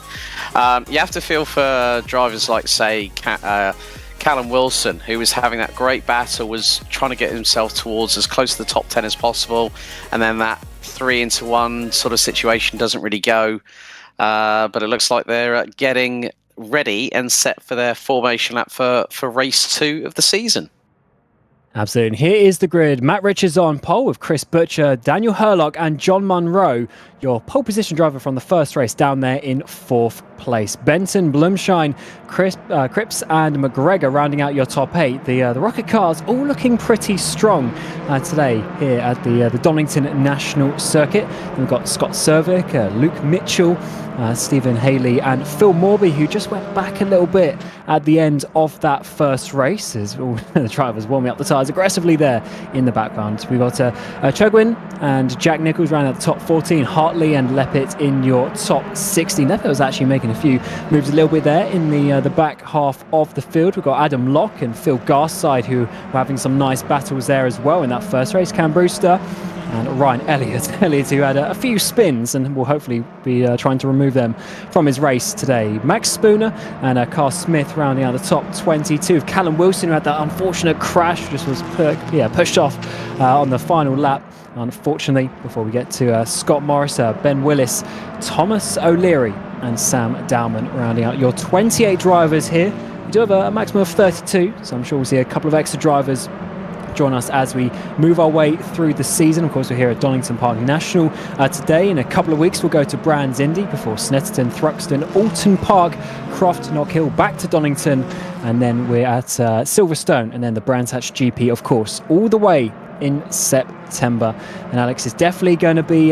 You have to feel for drivers like, say, Callum Wilson, who was having that great battle, was trying to get himself towards as close to the top 10 as possible, and then that 3-into-1 sort of situation doesn't really go. But it looks like they're getting ready and set for their formation lap for race 2 of the season.
Absolutely. And here is the grid. Matt Richards on pole with Chris Butcher, Daniel Hurlock and John Munro. Your pole position driver from the first race down there in 4th place. Benton, Blumshine, Cripps and McGregor rounding out your top 8. The Rocket cars all looking pretty strong today here at the Donington National Circuit. And we've got Scott Servick, Luke Mitchell, Stephen Haley and Phil Morby, who just went back a little bit at the end of that first race as all the drivers warming up the tyres aggressively there in the background. We've got Chugwin and Jack Nichols round out the top 14, Hartley and Leppett in your top 16. Leppett was actually making a few moves a little bit there in the back half of the field. We've got Adam Locke and Phil Garside, who were having some nice battles there as well in that first race. Cam Brewster and Ryan Elliott, who had a few spins and will hopefully be trying to remove them from his race today. Max Spooner and Carl Smith rounding out the top 22. Callum Wilson, who had that unfortunate crash, just was pushed off on the final lap, unfortunately, before we get to Scott Morris, Ben Willis, Thomas O'Leary and Sam Dowman rounding out your 28 drivers here. We do have a maximum of 32, so I'm sure we'll see a couple of extra drivers join us as we move our way through the season. Of course, we're here at Donington Park National today. In a couple of weeks, we'll go to Brands Indy before Snetterton, Thruxton, Oulton Park, Croft, Knockhill, back to Donington, and then we're at Silverstone, and then the Brands Hatch GP, of course, all the way in September. And Alex, is definitely going to be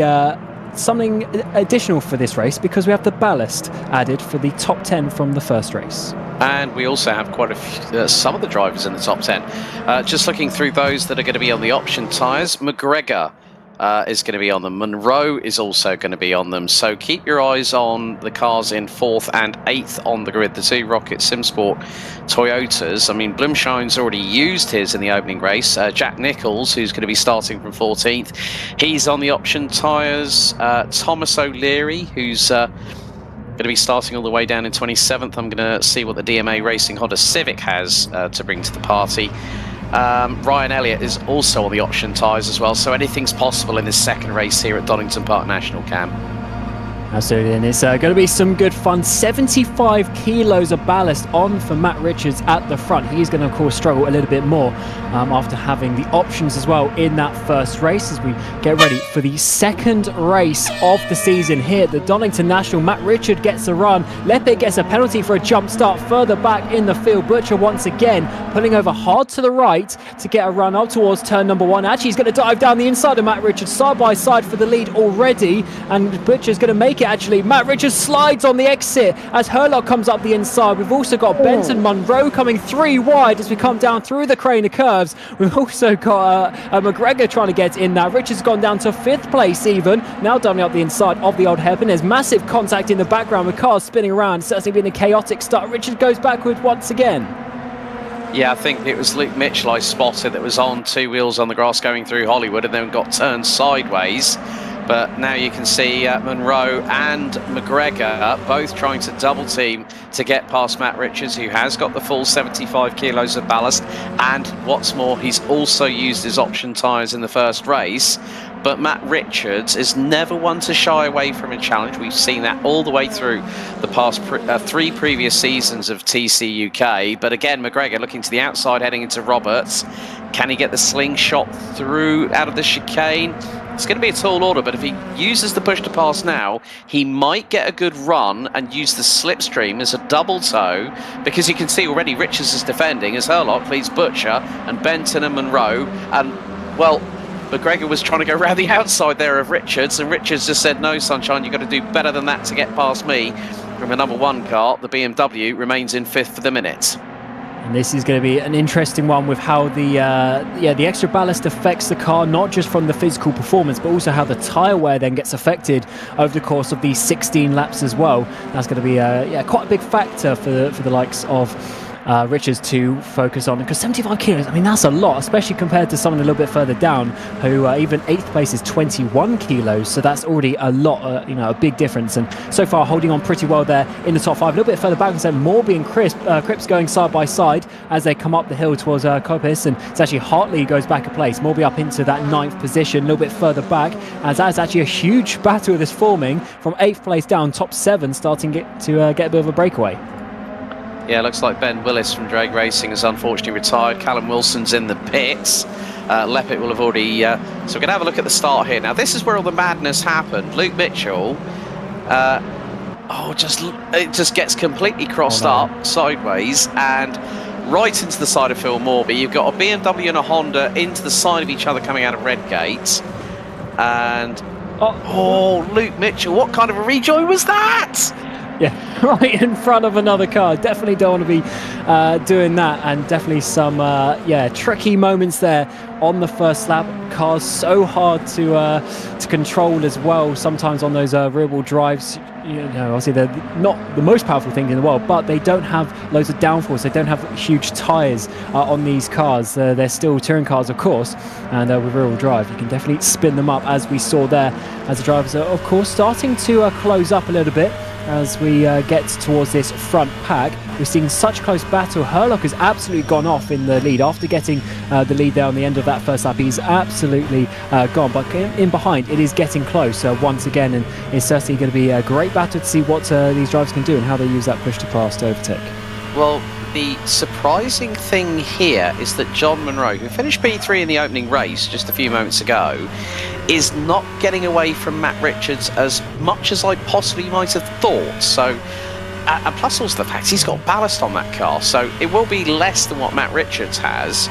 something additional for this race, because we have the ballast added for the top 10 from the first race.
And we also have quite a few, some of the drivers in the top 10. Just looking through those that are going to be on the option tyres, McGregor is going to be on them. Munro is also going to be on them. So keep your eyes on the cars in 4th and 8th on the grid, the 2 Rocket SimSport Toyotas. I mean, Blumshine's already used his in the opening race. Jack Nichols, who's going to be starting from 14th, he's on the option tyres. Thomas O'Leary, who's going to be starting all the way down in 27th. I'm going to see what the DMA Racing Honda Civic has to bring to the party. Ryan Elliott is also on the option tyres as well, so anything's possible in this second race here at Donington Park National, Cam.
Absolutely, and it's going to be some good fun. 75 kilos of ballast on for Matt Richards at the front. He's going to, of course, struggle a little bit more after having the options as well in that first race as we get ready for the second race of the season here at the Donington National. Matt Richard gets a run. Leppett gets a penalty for a jump start further back in the field. Butcher once again pulling over hard to the right to get a run up towards turn number 1. Actually, he's going to dive down the inside of Matt Richards, side by side for the lead already, and Butcher's going to make it. Actually, Matt Richards slides on the exit as Hurlock comes up the inside. We've also got Benton Munro coming 3 wide as we come down through the Craner curves. We've also got McGregor trying to get in now. Richards gone down to 5th place even, now doubling up the inside of the old hairpin. There's massive contact in the background with cars spinning around. Certainly been a chaotic start. Richards goes backward once again.
Yeah, I think it was Luke Mitchell I spotted that was on 2 wheels on the grass going through Hollywood and then got turned sideways. But now you can see Munro and McGregor both trying to double team to get past Matt Richards, who has got the full 75 kilos of ballast. And what's more, he's also used his option tyres in the first race. But Matt Richards is never one to shy away from a challenge. We've seen that all the way through the past 3 previous seasons of TCUK. But again, McGregor looking to the outside, heading into Roberts. Can he get the slingshot through out of the chicane? It's going to be a tall order, but if he uses the push to pass now, he might get a good run and use the slipstream as a double toe, because you can see already Richards is defending as Herlock leads Butcher and Benton and Monroe. And, well, McGregor was trying to go around the outside there of Richards, and Richards just said, no, Sunshine, you've got to do better than that to get past me. From the number 1 car, the BMW remains in 5th for the minute.
And this is going to be an interesting one with how the extra ballast affects the car, not just from the physical performance, but also how the tyre wear then gets affected over the course of these 16 laps as well. That's going to be quite a big factor for the likes of Richards to focus on, because 75 kilos, I mean, that's a lot, especially compared to someone a little bit further down who even 8th place is 21 kilos, so that's already a lot, a big difference. And so far holding on pretty well there in the top 5. A little bit further back, so Morby and Cripps going side by side as they come up the hill towards Coppice, and it's actually Hartley who goes back a place. Morby up into that 9th position, a little bit further back, as that's actually a huge battle that's forming from 8th place down, top 7 starting to get a bit of a breakaway.
Yeah, looks like Ben Willis from Drag Racing has unfortunately retired. Callum Wilson's in the pits. Leppit will have already... so we're going to have a look at the start here. Now, this is where all the madness happened. Luke Mitchell... it just gets completely crossed up sideways and right into the side of Phil Morby. You've got a BMW and a Honda into the side of each other coming out of Redgate. And... Luke Mitchell, what kind of a rejoin was that?
Yeah, right in front of another car. Definitely don't want to be doing that, and definitely some tricky moments there on the first lap. Cars so hard to control as well sometimes on those rear-wheel drives. Obviously they're not the most powerful thing in the world, but they don't have loads of downforce. They don't have huge tyres on these cars. They're still touring cars, of course, and with rear-wheel drive you can definitely spin them up, as we saw there, as the drivers are, of course, starting to close up a little bit. As we get towards this front pack, we're seeing such close battle. Herlock has absolutely gone off in the lead after getting the lead there on the end of that first lap. He's absolutely gone, but in behind it is getting close once again, and it's certainly going to be a great battle to see what these drivers can do and how they use that push to pass to overtake.
Well, the surprising thing here is that John Monroe, who finished P3 in the opening race just a few moments ago, is not getting away from Matt Richards as much as I possibly might have thought. So, and plus also the fact he's got ballast on that car, so it will be less than what Matt Richards has.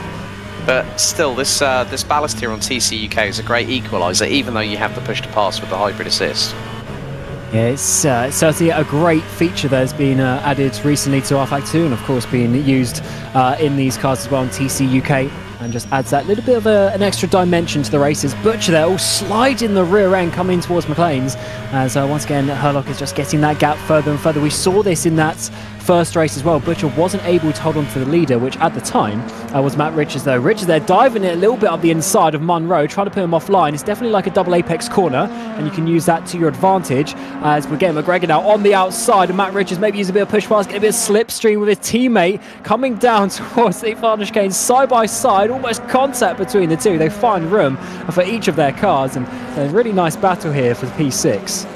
But still, this ballast here on TCUK is a great equaliser, even though you have the push to pass with the hybrid assist.
Yeah, it's certainly a great feature that's been added recently to rFactor 2, and of course being used in these cars as well on TCUK, and just adds that little bit of an extra dimension to the races. Butcher there, all slide in the rear end coming towards McLean's, as once again Herlock is just getting that gap further and further. We saw this in that first race as well. Butcher wasn't able to hold on to the leader, which at the time was Matt Richards though. Richards there diving it a little bit up the inside of Monroe, trying to put him offline. It's definitely like a double apex corner, and you can use that to your advantage, as we're getting McGregor now on the outside, and Matt Richards maybe use a bit of push pass, get a bit of slipstream with his teammate coming down towards the Varnish Kane side by side, almost contact between the two. They find room for each of their cars, and a really nice battle here for the P6.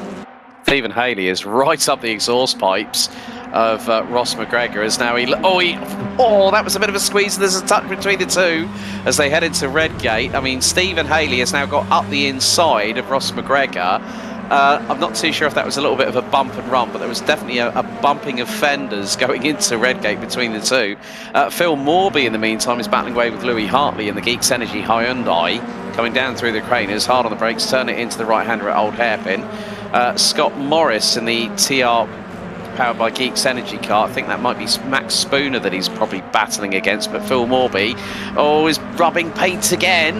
Stephen Haley is right up the exhaust pipes of Ross McGregor, as now that was a bit of a squeeze. There's a touch between the two as they head into Redgate. I mean, Stephen Haley has now got up the inside of Ross McGregor. I'm not too sure if that was a little bit of a bump and run, but there was definitely a bumping of fenders going into Redgate between the two. Phil Morby, in the meantime, is battling away with Louis Hartley in the Geeks Energy Hyundai, coming down through the craners, hard on the brakes, turn it into the right-hander at Old Hairpin. Scott Morris in the TR powered by Geeks Energy car. I think that might be Max Spooner that he's probably battling against, but Phil Morby is rubbing paint again,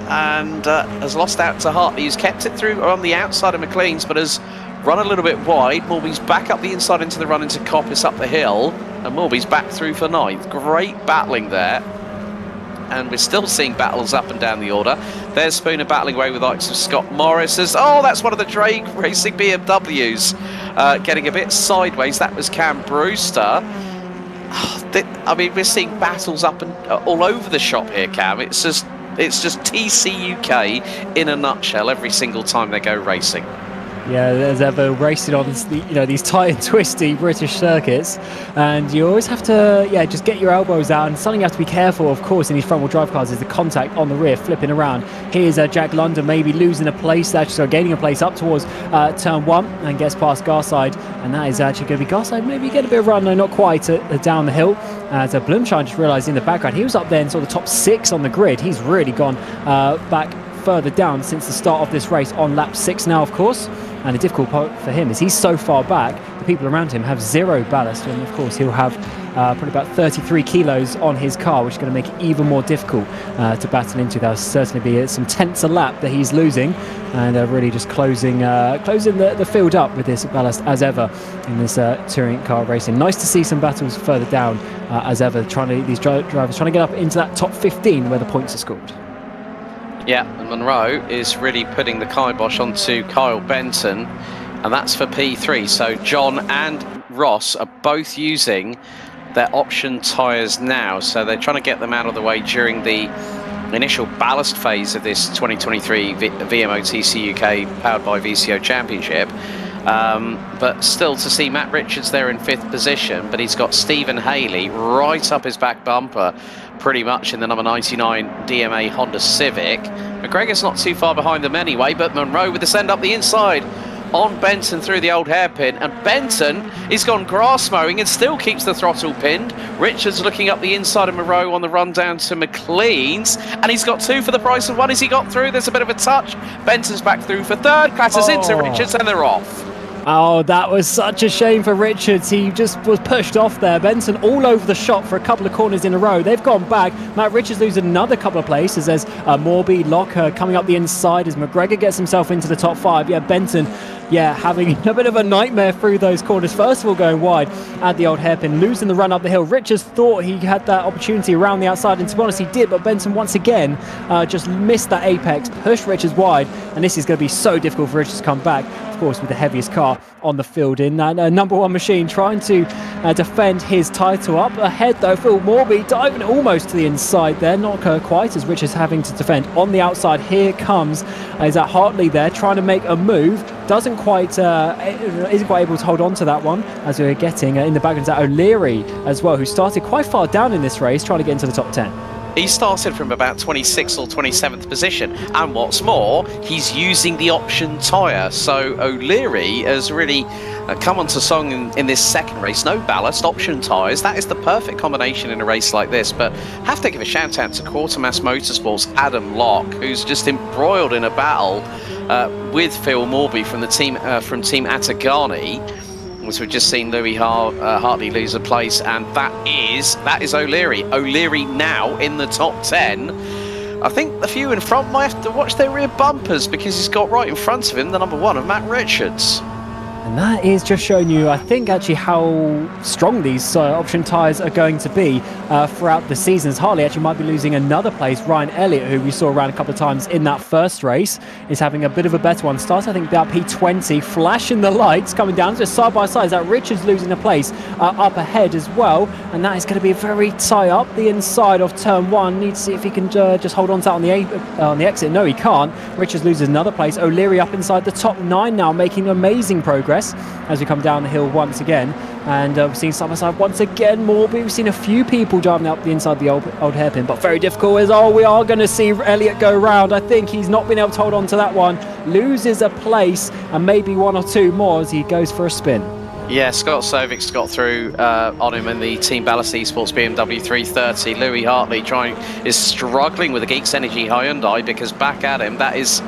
and has lost out to Hartley, who's kept it through on the outside of McLean's, but has run a little bit wide. Morby's back up the inside into the run into Coppice up the hill, and Morby's back through for 9th. Great battling there, and we're still seeing battles up and down the order. There's Spooner battling away with the likes of Scott Morris. That's one of the Drake Racing BMWs getting a bit sideways. That was Cam Brewster. I mean, we're seeing battles up and all over the shop here, Cam. It's just TCUK in a nutshell every single time they go racing.
Yeah, as ever, racing on these tight and twisty British circuits, and you always have to just get your elbows out. And something you have to be careful, of course, in these front-wheel drive cars is the contact on the rear, flipping around. Here's Jack London maybe losing a place, actually gaining a place up towards turn 1, and gets past Garside, and that is actually going to be Garside maybe get a bit of run, no, not quite down the hill. As Blumschein just realised in the background, he was up there in sort of the top 6 on the grid. He's really gone back further down since the start of this race on lap 6 now, of course. And the difficult part for him is he's so far back, the people around him have 0 ballast, and of course he'll have probably about 33 kilos on his car, which is going to make it even more difficult to battle into. There'll certainly be some tenths a lap that he's losing, and really just closing the field up with this ballast as ever in this touring car racing. Nice to see some battles further down as ever, these drivers trying to get up into that top 15 where the points are scored.
Yeah, and Monroe is really putting the kibosh onto Kyle Benton, and that's for P3. So John and Ross are both using their option tyres now, so they're trying to get them out of the way during the initial ballast phase of this 2023 VMO TCUK powered by VCO Championship. But still to see Matt Richards there in 5th position, but he's got Stephen Haley right up his back bumper pretty much in the number 99 DMA Honda Civic. McGregor's not too far behind them anyway, but Monroe with the send up the inside on Benton through the old hairpin, and Benton is gone grass mowing and still keeps the throttle pinned. Richards looking up the inside of Monroe on the run down to McLean's, and he's got 2 for the price of 1 as he got through. There's a bit of a touch. Benton's back through for 3rd, crashes into Richards, and they're off.
Oh, that was such a shame for Richards. He just was pushed off there. Benson all over the shop for a couple of corners in a row. They've gone back. Matt Richards loses another couple of places. There's Morby, Locke coming up the inside as McGregor gets himself into the top 5. Yeah, Benton, having a bit of a nightmare through those corners. First of all, going wide at the old hairpin, losing the run up the hill. Richards thought he had that opportunity around the outside, and to be honest, he did, but Benson once again just missed that apex, pushed Richards wide, and this is going to be so difficult for Richards to come back, of course, with the heaviest car on the field in that number 1 machine, trying to defend his title. Up ahead though, Phil Morby diving almost to the inside there, not quite, as Richards having to defend on the outside. Here comes is that Hartley there trying to make a move, isn't quite able to hold on to that one, as we're getting in the background is that O'Leary as well, who started quite far down in this race trying to get into the top 10.
He started from about 26th or 27th position, and what's more, he's using the option tyre. So O'Leary has really come onto song in this second race. No ballast, option tyres. That is the perfect combination in a race like this. But have to give a shout out to Quartermass Motorsports' Adam Locke, who's just embroiled in a battle with Phil Morby from the team Team Atagani. As we've just seen Louis Hartley lose a place, and that is O'Leary. O'Leary now in the top 10. I think the few in front might have to watch their rear bumpers, because he's got right in front of him the number 1 of Matt Richards.
And that is just showing you, I think, actually how strong these option tyres are going to be throughout the seasons. Hartley actually might be losing another place. Ryan Elliott, who we saw around a couple of times in that first race, is having a bit of a better one. Starts, I think, about P20, flashing the lights, coming down just side by side. That Richards losing a place up ahead as well. And that is going to be very tight up the inside of turn 1. Need to see if he can just hold on to that on the exit. No, he can't. Richards loses another place. O'Leary up inside the top 9 now, making amazing progress as we come down the hill once again. And we've seen side by side once again Morby. We've seen a few people driving up the inside the old hairpin, but very difficult as we are going to see Elliott go round. I think he's not been able to hold on to that one, loses a place and maybe 1 or 2 more as he goes for a spin.
Yeah, Scott Sovic's got through on him in the Team Ballast Esports BMW 330. Louis Hartley is struggling with the Geeks Energy Hyundai, because back at him, that is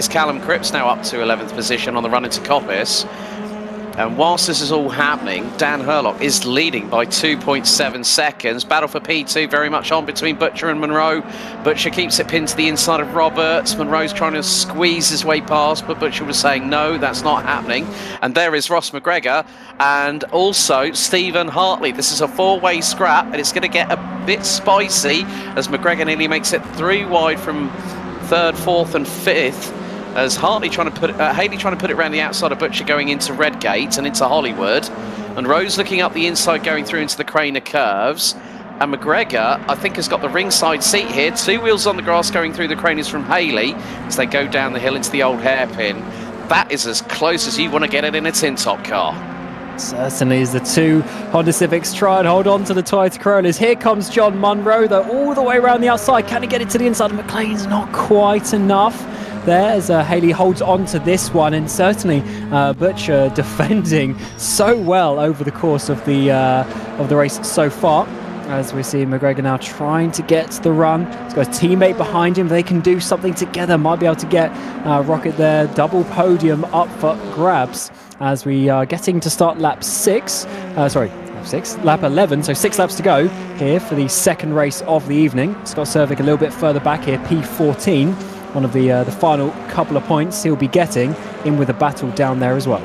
Callum Cripps now up to 11th position on the run into Coppice. And whilst this is all happening, Dan Hurlock is leading by 2.7 seconds. Battle for P2 very much on between Butcher and Monroe. Butcher keeps it pinned to the inside of Roberts. Monroe's trying to squeeze his way past, but Butcher was saying, no, that's not happening. And there is Ross McGregor and also Stephen Hartley. This is a 4-way scrap, and it's going to get a bit spicy as McGregor nearly makes it 3 wide from 3rd, 4th and 5th. As Hartley trying to Haley trying to put it around the outside of Butcher, going into Redgate and into Hollywood, and Rose looking up the inside, going through into the Craner curves. And McGregor, I think, has got the ringside seat here. 2 wheels on the grass going through the Craners from Haley as they go down the hill into the old hairpin. that is as close as you want to get it in a tin top car.
Certainly, as the two Honda Civics try and hold on to the Toyota Corollas. Here comes John Munro, though, all the way around the outside. Can he get it to the inside? McLean's not quite enough there as Haley holds on to this one, and certainly Butcher defending so well over the course of the race so far. As we see McGregor now trying to get the run. He's got a teammate behind him. They can do something together. Might be able to get Rocket there. Double podium up for grabs as we are getting to start lap 11. So 6 laps to go here for the second race of the evening. Scott Cervic a little bit further back here, P14. One of the final couple of points he'll be getting in with a battle down there as well.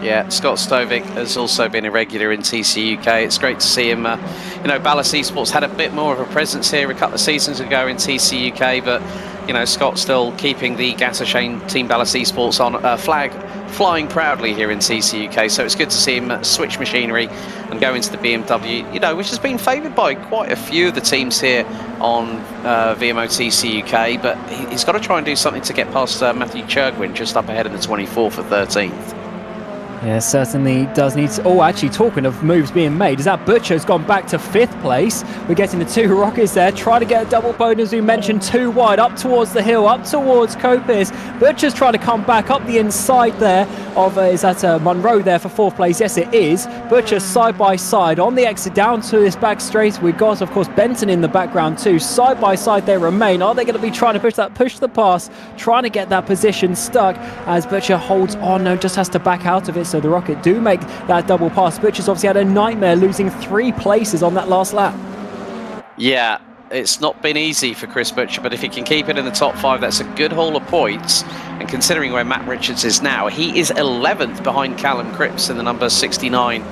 Yeah, Scott Stovic has also been a regular in TCUK. It's great to see him. Ballast Esports had a bit more of a presence here a couple of seasons ago in TCUK, but Scott's still keeping the Gasser-Shane Team Ballast Esports on flag flying proudly here in TCUK. So it's good to see him switch machinery and go into the BMW, which has been favoured by quite a few of the teams here on VMO TCUK. But he's got to try and do something to get past Matthew Churgwin just up ahead in the 24th or 13th.
Yeah, certainly does need to... Oh, actually, talking of moves being made, is that Butcher's gone back to 5th place. We're getting the two Rockets there, trying to get a double podium, as we mentioned, too wide, up towards the hill, up towards Coppice. Butcher's trying to come back up the inside there of... is that Monroe there for 4th place? Yes, it is. Butcher side by side on the exit down to this back straight. We've got, of course, Benton in the background too. Side by side they remain. Are they going to be trying to push the pass, trying to get that position stuck as Butcher holds on, no, just has to back out of it. So the Rocket do make that double pass. Butcher's obviously had a nightmare losing 3 places on that last lap.
Yeah, it's not been easy for Chris Butcher, but if he can keep it in the top 5, that's a good haul of points. And considering where Matt Richards is now, he is 11th behind Callum Cripps in the number 69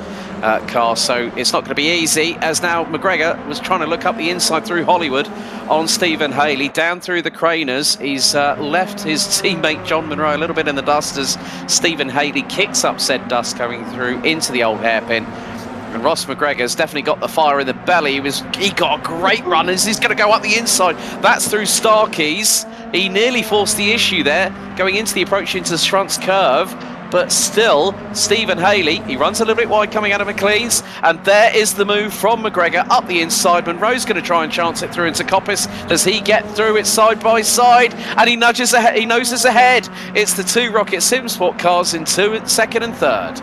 car, so it's not going to be easy, as now McGregor was trying to look up the inside through Hollywood on Stephen Haley, down through the Craners. He's left his teammate John Monroe a little bit in the dust as Stephen Haley kicks up said dust going through into the old hairpin. And Ross McGregor's definitely got the fire in the belly. He got a great run as he's going to go up the inside. That's through Starkeys. He nearly forced the issue there, going into the approach into the Schruntz curve. But still, Stephen Haley, he runs a little bit wide coming out of McLean's, and there is the move from McGregor up the inside. Monroe's going to try and chance it through into Coppice. Does he get through it side by side? And he nudges ahead, he noses ahead. It's the two Rocket Simsport cars in 2nd and 3rd.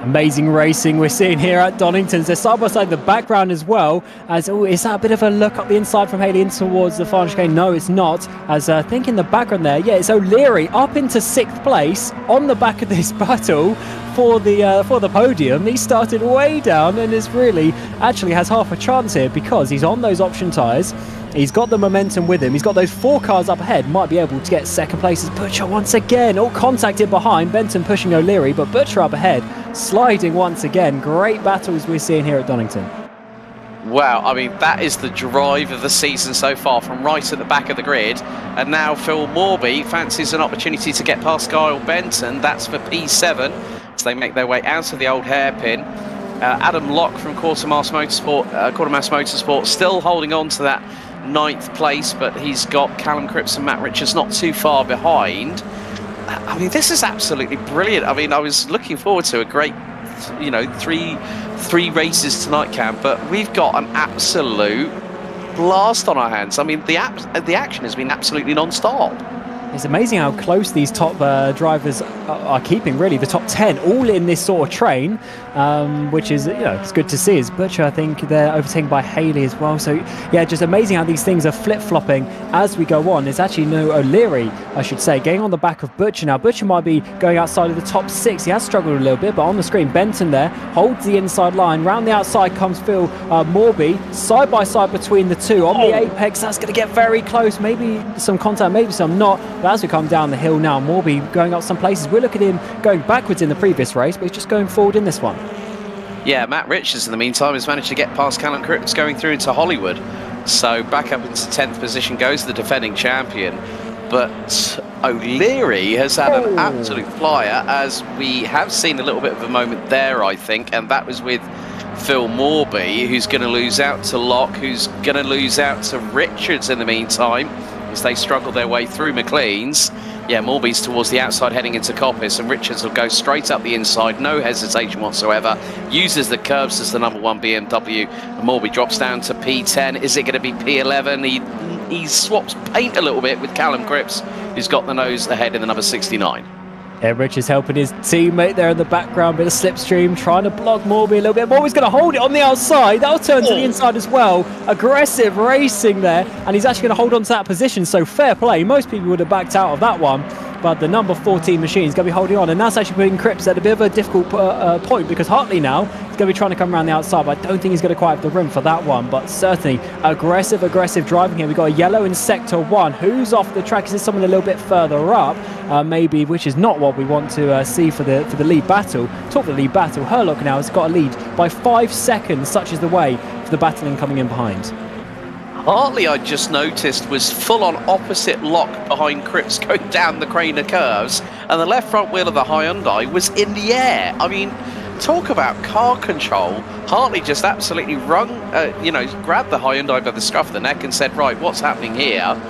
Amazing racing we're seeing here at Donington. They're side by side in the background as well. As is that a bit of a look up the inside from Haley in towards the final chicane? No, it's not. As I think in the background there, yeah, it's O'Leary up into 6th place on the back of this battle for the podium. He started way down and is really actually has half a chance here because he's on those option tyres. He's got the momentum with him. He's got those 4 cars up ahead. Might be able to get 2nd place as Butcher once again. All contacted behind. Benton pushing O'Leary, but Butcher up ahead. Sliding once again. Great battles we're seeing here at Donington.
Wow, I mean, that is the drive of the season so far, from right at the back of the grid. And now Phil Morby fancies an opportunity to get past Kyle Benton. That's for P7 as they make their way out of the old hairpin. Adam Locke from Quartermass Motorsport still holding on to that 9th place, but he's got Callum Cripps and Matt Richards not too far behind. I mean, this is absolutely brilliant. I mean, I was looking forward to a great, three races tonight, Cam, but we've got an absolute blast on our hands. I mean, the action has been absolutely non-stop.
It's amazing how close these top drivers are keeping, really. The top 10 all in this sort of train, which is, it's good to see. As Butcher, I think they're overtaken by Haley as well. So, yeah, just amazing how these things are flip-flopping as we go on. It's actually O'Leary, I should say, getting on the back of Butcher now. Butcher might be going outside of the top 6. He has struggled a little bit, but on the screen, Benton there holds the inside line. Round the outside comes Phil Morby, side by side between the two. On the apex, that's going to get very close. Maybe some contact, maybe some not. But as we come down the hill now, Morby going up some places. We're looking at him going backwards in the previous race, but he's just going forward in this one.
Yeah, Matt Richards in the meantime has managed to get past Callum Cripps going through into Hollywood. So back up into 10th position goes the defending champion. But O'Leary has had an absolute flyer, as we have seen a little bit of a moment there, I think, and that was with Phil Morby, who's going to lose out to Locke, who's going to lose out to Richards in the meantime, as they struggle their way through McLean's. Yeah, Morby's towards the outside heading into Coppice, and Richards will go straight up the inside, no hesitation whatsoever. Uses the curbs as the #1 BMW, and Morby drops down to P10. Is it going to be P11? He swaps paint a little bit with Callum Cripps, who's got the nose ahead in the number 69.
Yeah, Richards helping his teammate there in the background, bit of slipstream, trying to block Morby a little bit. Morby's going to hold it on the outside. That'll turn to the inside as well. Aggressive racing there, and he's actually going to hold on to that position, so fair play. Most people would have backed out of that one, but the number 14 machine is going to be holding on, and that's actually putting Cripps at a bit of a difficult point, because Hartley now is going to be trying to come around the outside, but I don't think he's going to quite have the room for that one. But certainly aggressive driving here. We've got a yellow in sector 1. Who's off the track? Is this someone a little bit further up? Maybe, which is not what we want to see for the lead battle. Talk of the lead battle, Herlock now has got a lead by 5 seconds, such is the way for the battling coming in behind.
Hartley, I just noticed, was full on opposite lock behind Cripps going down the Craner curves, and the left front wheel of the Hyundai was in the air. I mean, talk about car control. Hartley just absolutely grabbed the Hyundai by the scruff of the neck and said, right, what's happening here?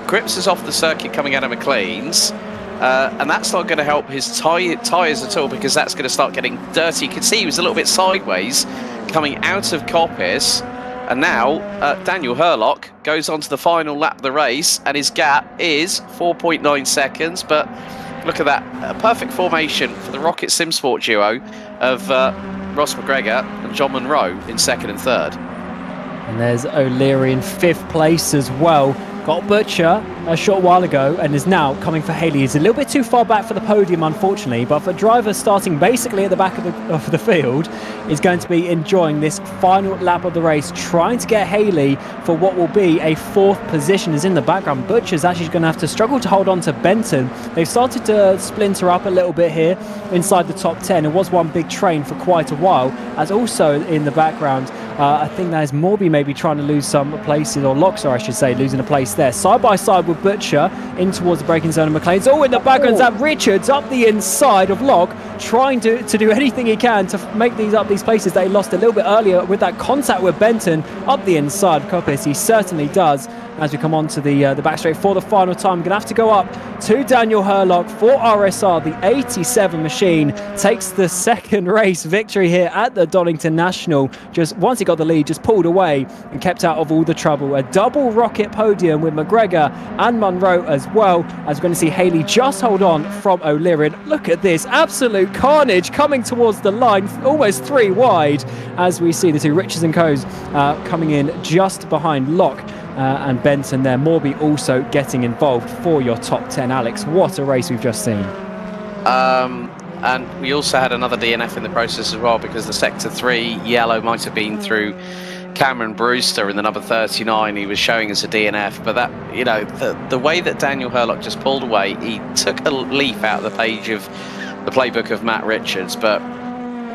Cripps is off the circuit coming out of McLean's, and that's not going to help his tyres at all, because that's going to start getting dirty. You can see he was a little bit sideways coming out of Coppice. And now Daniel Herlock goes on to the final lap of the race, and his gap is 4.9 seconds. But look at that, a perfect formation for the Rocket Simsport duo of Ross McGregor and John Munro in 2nd and 3rd.
And there's O'Leary in 5th place as well. Got Butcher a short while ago and is now coming for Haley. He's a little bit too far back for the podium, unfortunately, but for a driver starting basically at the back of the field, is going to be enjoying this final lap of the race, trying to get Haley for what will be a 4th position. Is in the background. Butcher's actually going to have to struggle to hold on to Benton. They've started to splinter up a little bit here inside the top 10. It was one big train for quite a while, as also in the background I think that is Morby maybe trying to lose some places, or Loxer I should say, losing a place there. Side by side with Butcher in towards the braking zone of McLean's. Oh, in the background, that Richards up the inside of Locke, trying to do anything he can to make these places that he lost a little bit earlier with that contact with Benton up the inside of Coppice. He certainly does. As we come on to the back straight for the final time, going to have to go up to Daniel Herlock for RSR. The 87 machine takes the 2nd race victory here at the Donington National. Just once he got the lead, just pulled away and kept out of all the trouble. A double rocket podium with McGregor and Munro as well, as we're going to see Haley just hold on from O'Leary. Look at this, absolute carnage coming towards the line, almost 3 wide, as we see the two Richards and Coes coming in just behind Locke and Benton there. Morby also getting involved for your top 10. Alex, what a race we've just seen.
And we also had another DNF in the process as well, because the Sector 3 yellow might have been through Cameron Brewster in the number 39. He was showing us a DNF, but that, you know, the way that Daniel Herlock just pulled away, he took a leaf out of the page of the playbook of Matt Richards. But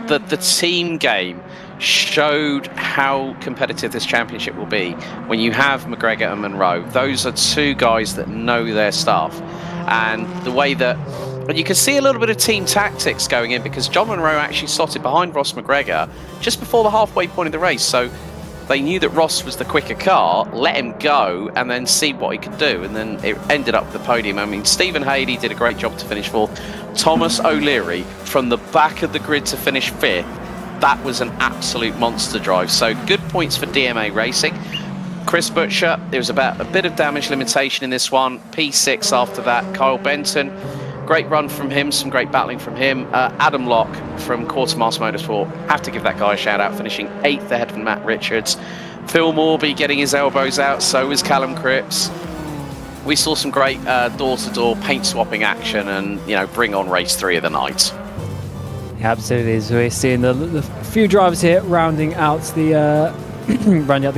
the team game showed how competitive this championship will be when you have McGregor and Munro. Those are two guys that know their stuff, and the way that, and you can see a little bit of team tactics going in, because John Munro actually slotted behind Ross McGregor just before the halfway point of the race, so they knew that Ross was the quicker car, let him go and then see what he could do, and then it ended up the podium. I mean, Stephen Haley did a great job to finish 4th. Thomas O'Leary from the back of the grid to finish 5th. That was an absolute monster drive. So good points for DMA Racing. Chris Butcher, there was about a bit of damage limitation in this one. P6 after that. Kyle Benton, great run from him, some great battling from him. Adam Locke from Quartermaster Motorsport, have to give that guy a shout out, finishing 8th ahead from Matt Richards. Phil Morby getting his elbows out, so was Callum Cripps. We saw some great door-to-door paint swapping action, and, you know, bring on race 3 of the night.
Absolutely, as we're seeing the few drivers here rounding out the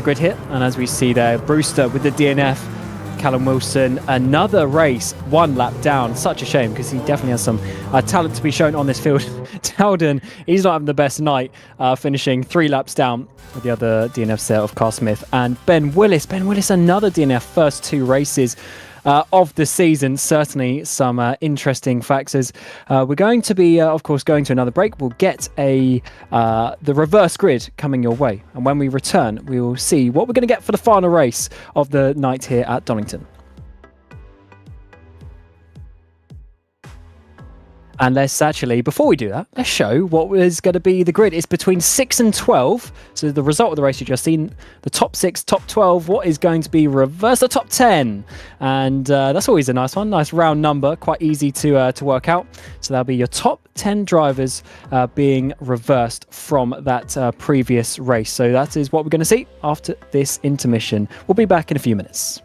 grid here, and as we see there, Brewster with the DNF, Callum Wilson, another race 1 lap down. Such a shame, because he definitely has some talent to be shown on this field. Towden, he's not having the best night, finishing 3 laps down with the other DNFs there of Carl Smith and Ben Willis. Ben Willis, another DNF, first 2 races of the season. Certainly some interesting factors. We're going to be, of course, going to another break. We'll get the reverse grid coming your way, and when we return, we will see what we're going to get for the final race of the night here at Donington. And let's actually, before we do that, let's show what is going to be the grid. It's between 6 and 12. So the result of the race you just seen, the top 6, top 12, what is going to be reversed? The top 10. And that's always a nice one. Nice round number, quite easy to work out. So that'll be your top 10 drivers being reversed from that previous race. So that is what we're going to see after this intermission. We'll be back in a few minutes.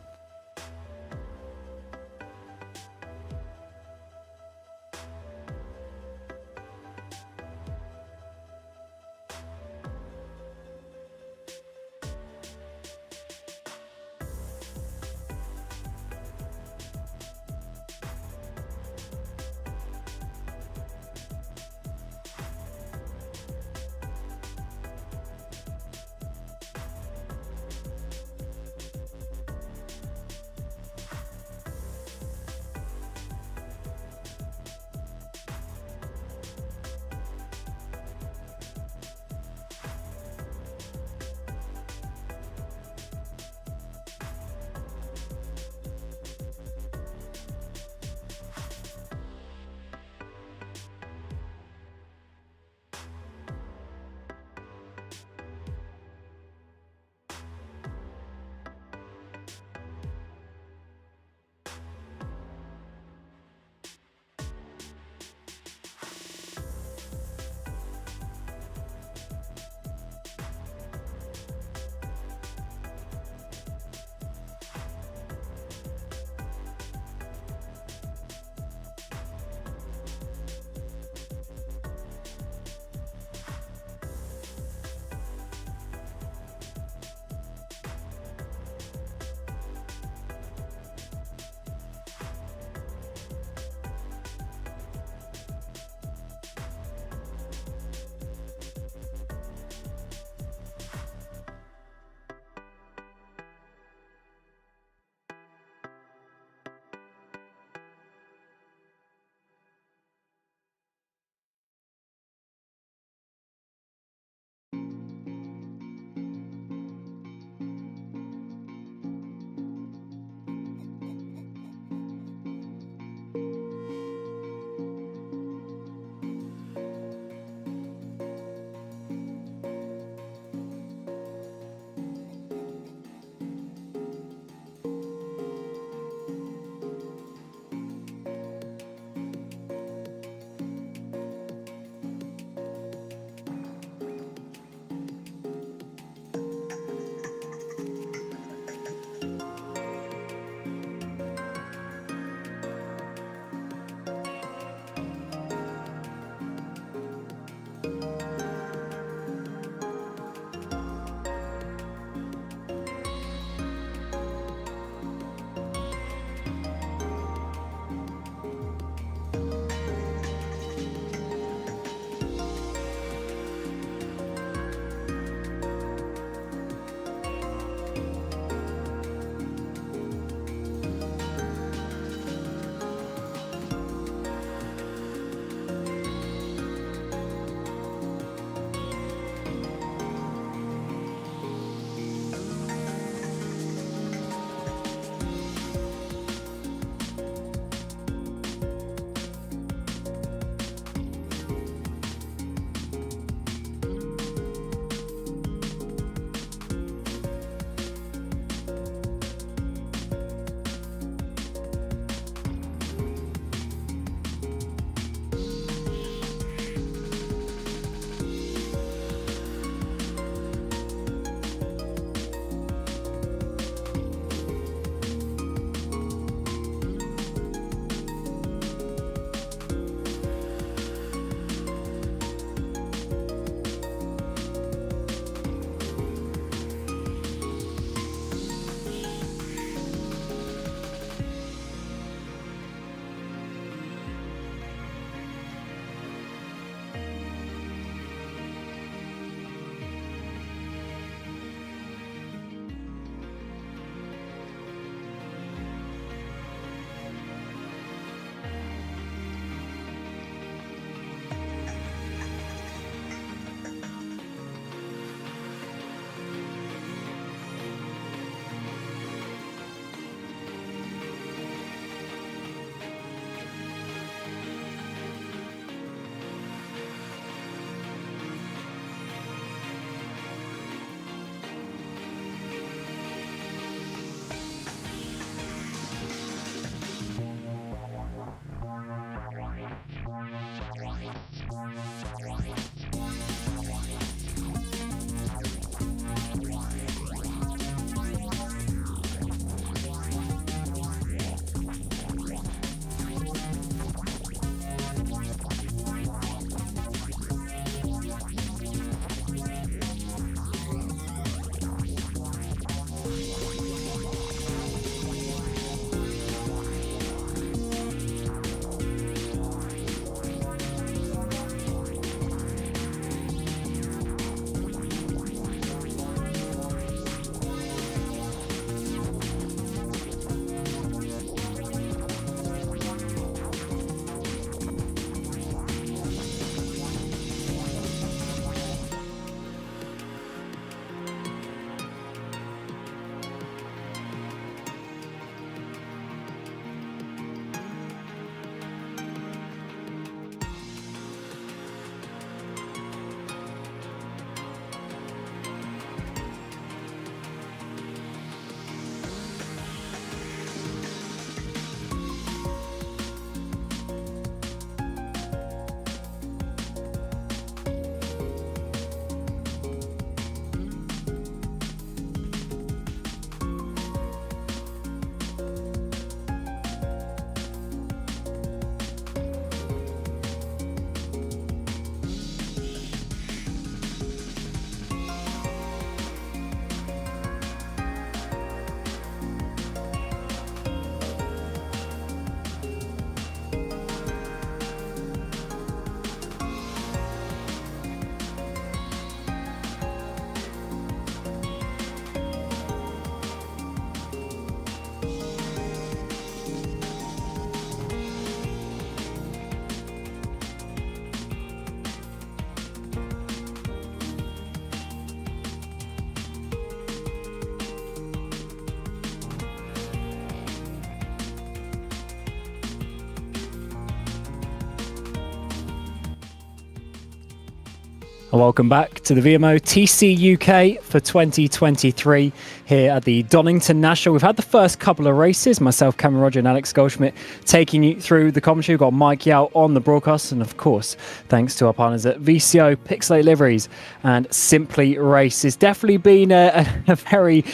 Welcome back to the VMO TCUK for 2023 here at the Donington National. We've had the first couple of races, myself, Cameron Roger and Alex Goldschmidt taking you through the commentary. We've got Mike Yao on the broadcast, and of course, thanks to our partners at VCO, Pixelate Liveries and Simply Race. It's definitely been a very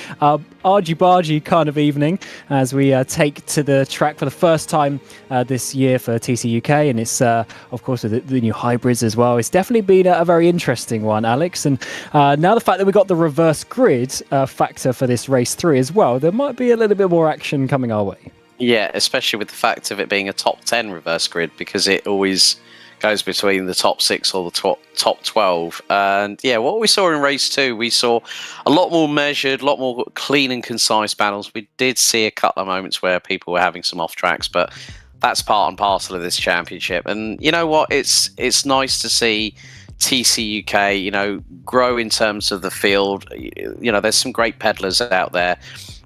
argy-bargy kind of evening as we take to the track for the first time this year for TCUK, and it's of course with the new hybrids as well. It's definitely been a very interesting one, Alex, and now the fact that we got the reverse grid factor for this race 3 as well, there might be a little bit more action coming our way.
Yeah, especially with the fact of it being a top 10 reverse grid, because it always goes between the top 6 or the top 12. And yeah, what we saw in race 2, we saw a lot more measured, a lot more clean and concise battles. We did see a couple of moments where people were having some off tracks, but that's part and parcel of this championship. And you know what? It's nice to see TCUK, grow in terms of the field. There's some great peddlers out there.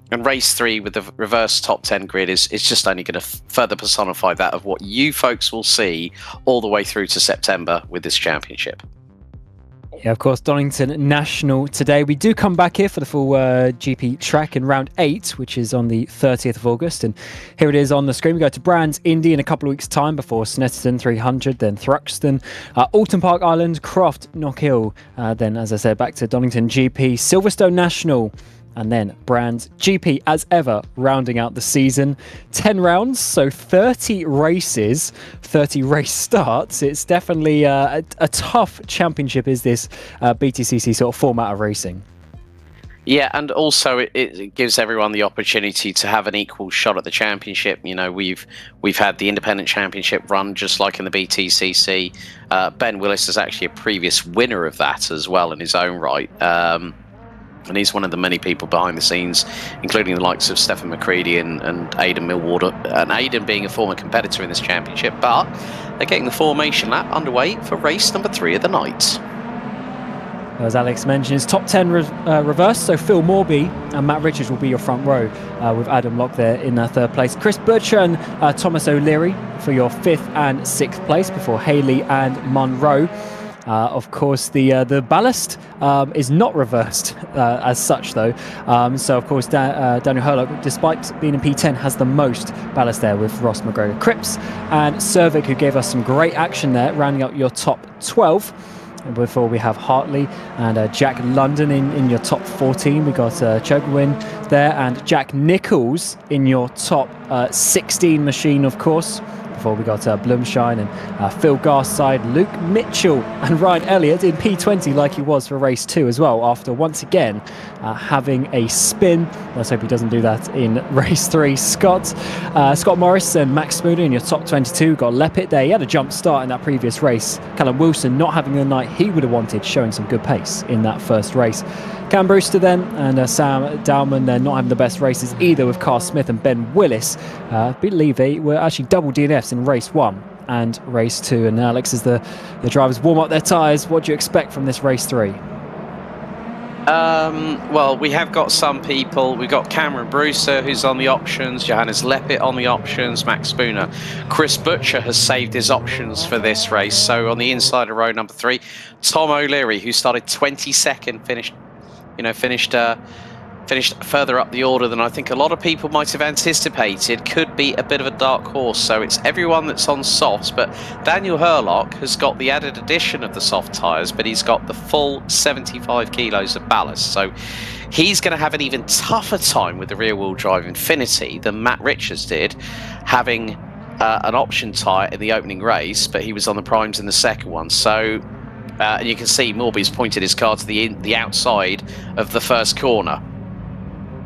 And race 3 with the reverse top 10 grid is just only going to further personify that of what you folks will see all the way through to September with this championship.
Yeah, of course, Donington National today. We do come back here for the full GP track in round 8, which is on the 30th of August. And here it is on the screen. We go to Brands Indy in a couple of weeks' time before Snetterton 300, then Thruxton, Oulton Park Island, Croft, Knockhill. Then, as I said, back to Donington GP, Silverstone National, and then Brands GP as ever, rounding out the season. 10 rounds, so 30 races, 30 race starts. It's definitely a tough championship, is this BTCC sort of format of racing.
Yeah, and also it gives everyone the opportunity to have an equal shot at the championship. We've had the independent championship run just like in the BTCC. Ben Willis is actually a previous winner of that as well in his own right. And he's one of the many people behind the scenes, including the likes of Stefan McCready and Aidan Millwater, and Aidan being a former competitor in this championship. But they're getting the formation lap underway for race number 3 of the night.
As Alex mentioned, it's top 10 reverse, so Phil Morby and Matt Richards will be your front row, with Adam Locke there in third place. Chris Butcher and Thomas O'Leary for your 5th and 6th place before Haley and Munro. Of course, the ballast is not reversed as such, though. So, of course, Daniel Hurlock, despite being in P10, has the most ballast there with Ross McGregor, Cripps and Cervic, who gave us some great action there, rounding up your top 12. Before we have Hartley and Jack London in your top 14. We got Chogwin there and Jack Nichols in your top 16 machine, of course. Before we got Blumshine and Phil Garside, Luke Mitchell and Ryan Elliott in P20 like he was for race 2 as well, after once again having a spin. Let's hope he doesn't do that in race 3. Scott Morris and Max Spooner in your top 22. Got Leppit there. He had a jump start in that previous race. Callum Wilson not having the night he would have wanted, showing some good pace in that first race. Cam Brewster then and Sam Dowman, they're not having the best races either, with Carl Smith and Ben Willis. I believe they were actually double DNFs in race 1 and race 2. And Alex, as the drivers warm up their tyres, what do you expect from this race 3?
Well, we have got some people. We've got Cameron Brewster, who's on the options, Johannes Leppit on the options, Max Spooner. Chris Butcher has saved his options for this race. So on the inside of row number 3, Tom O'Leary, who started 22nd, finished further up the order than I think a lot of people might have anticipated. Could be a bit of a dark horse. So it's everyone that's on softs, but Daniel Hurlock has got the added addition of the soft tyres, but he's got the full 75 kilos of ballast. So he's going to have an even tougher time with the rear-wheel drive Infinity than Matt Richards did, having an option tyre in the opening race, but he was on the primes in the second one. So you can see Morby's pointed his car to the outside of the first corner.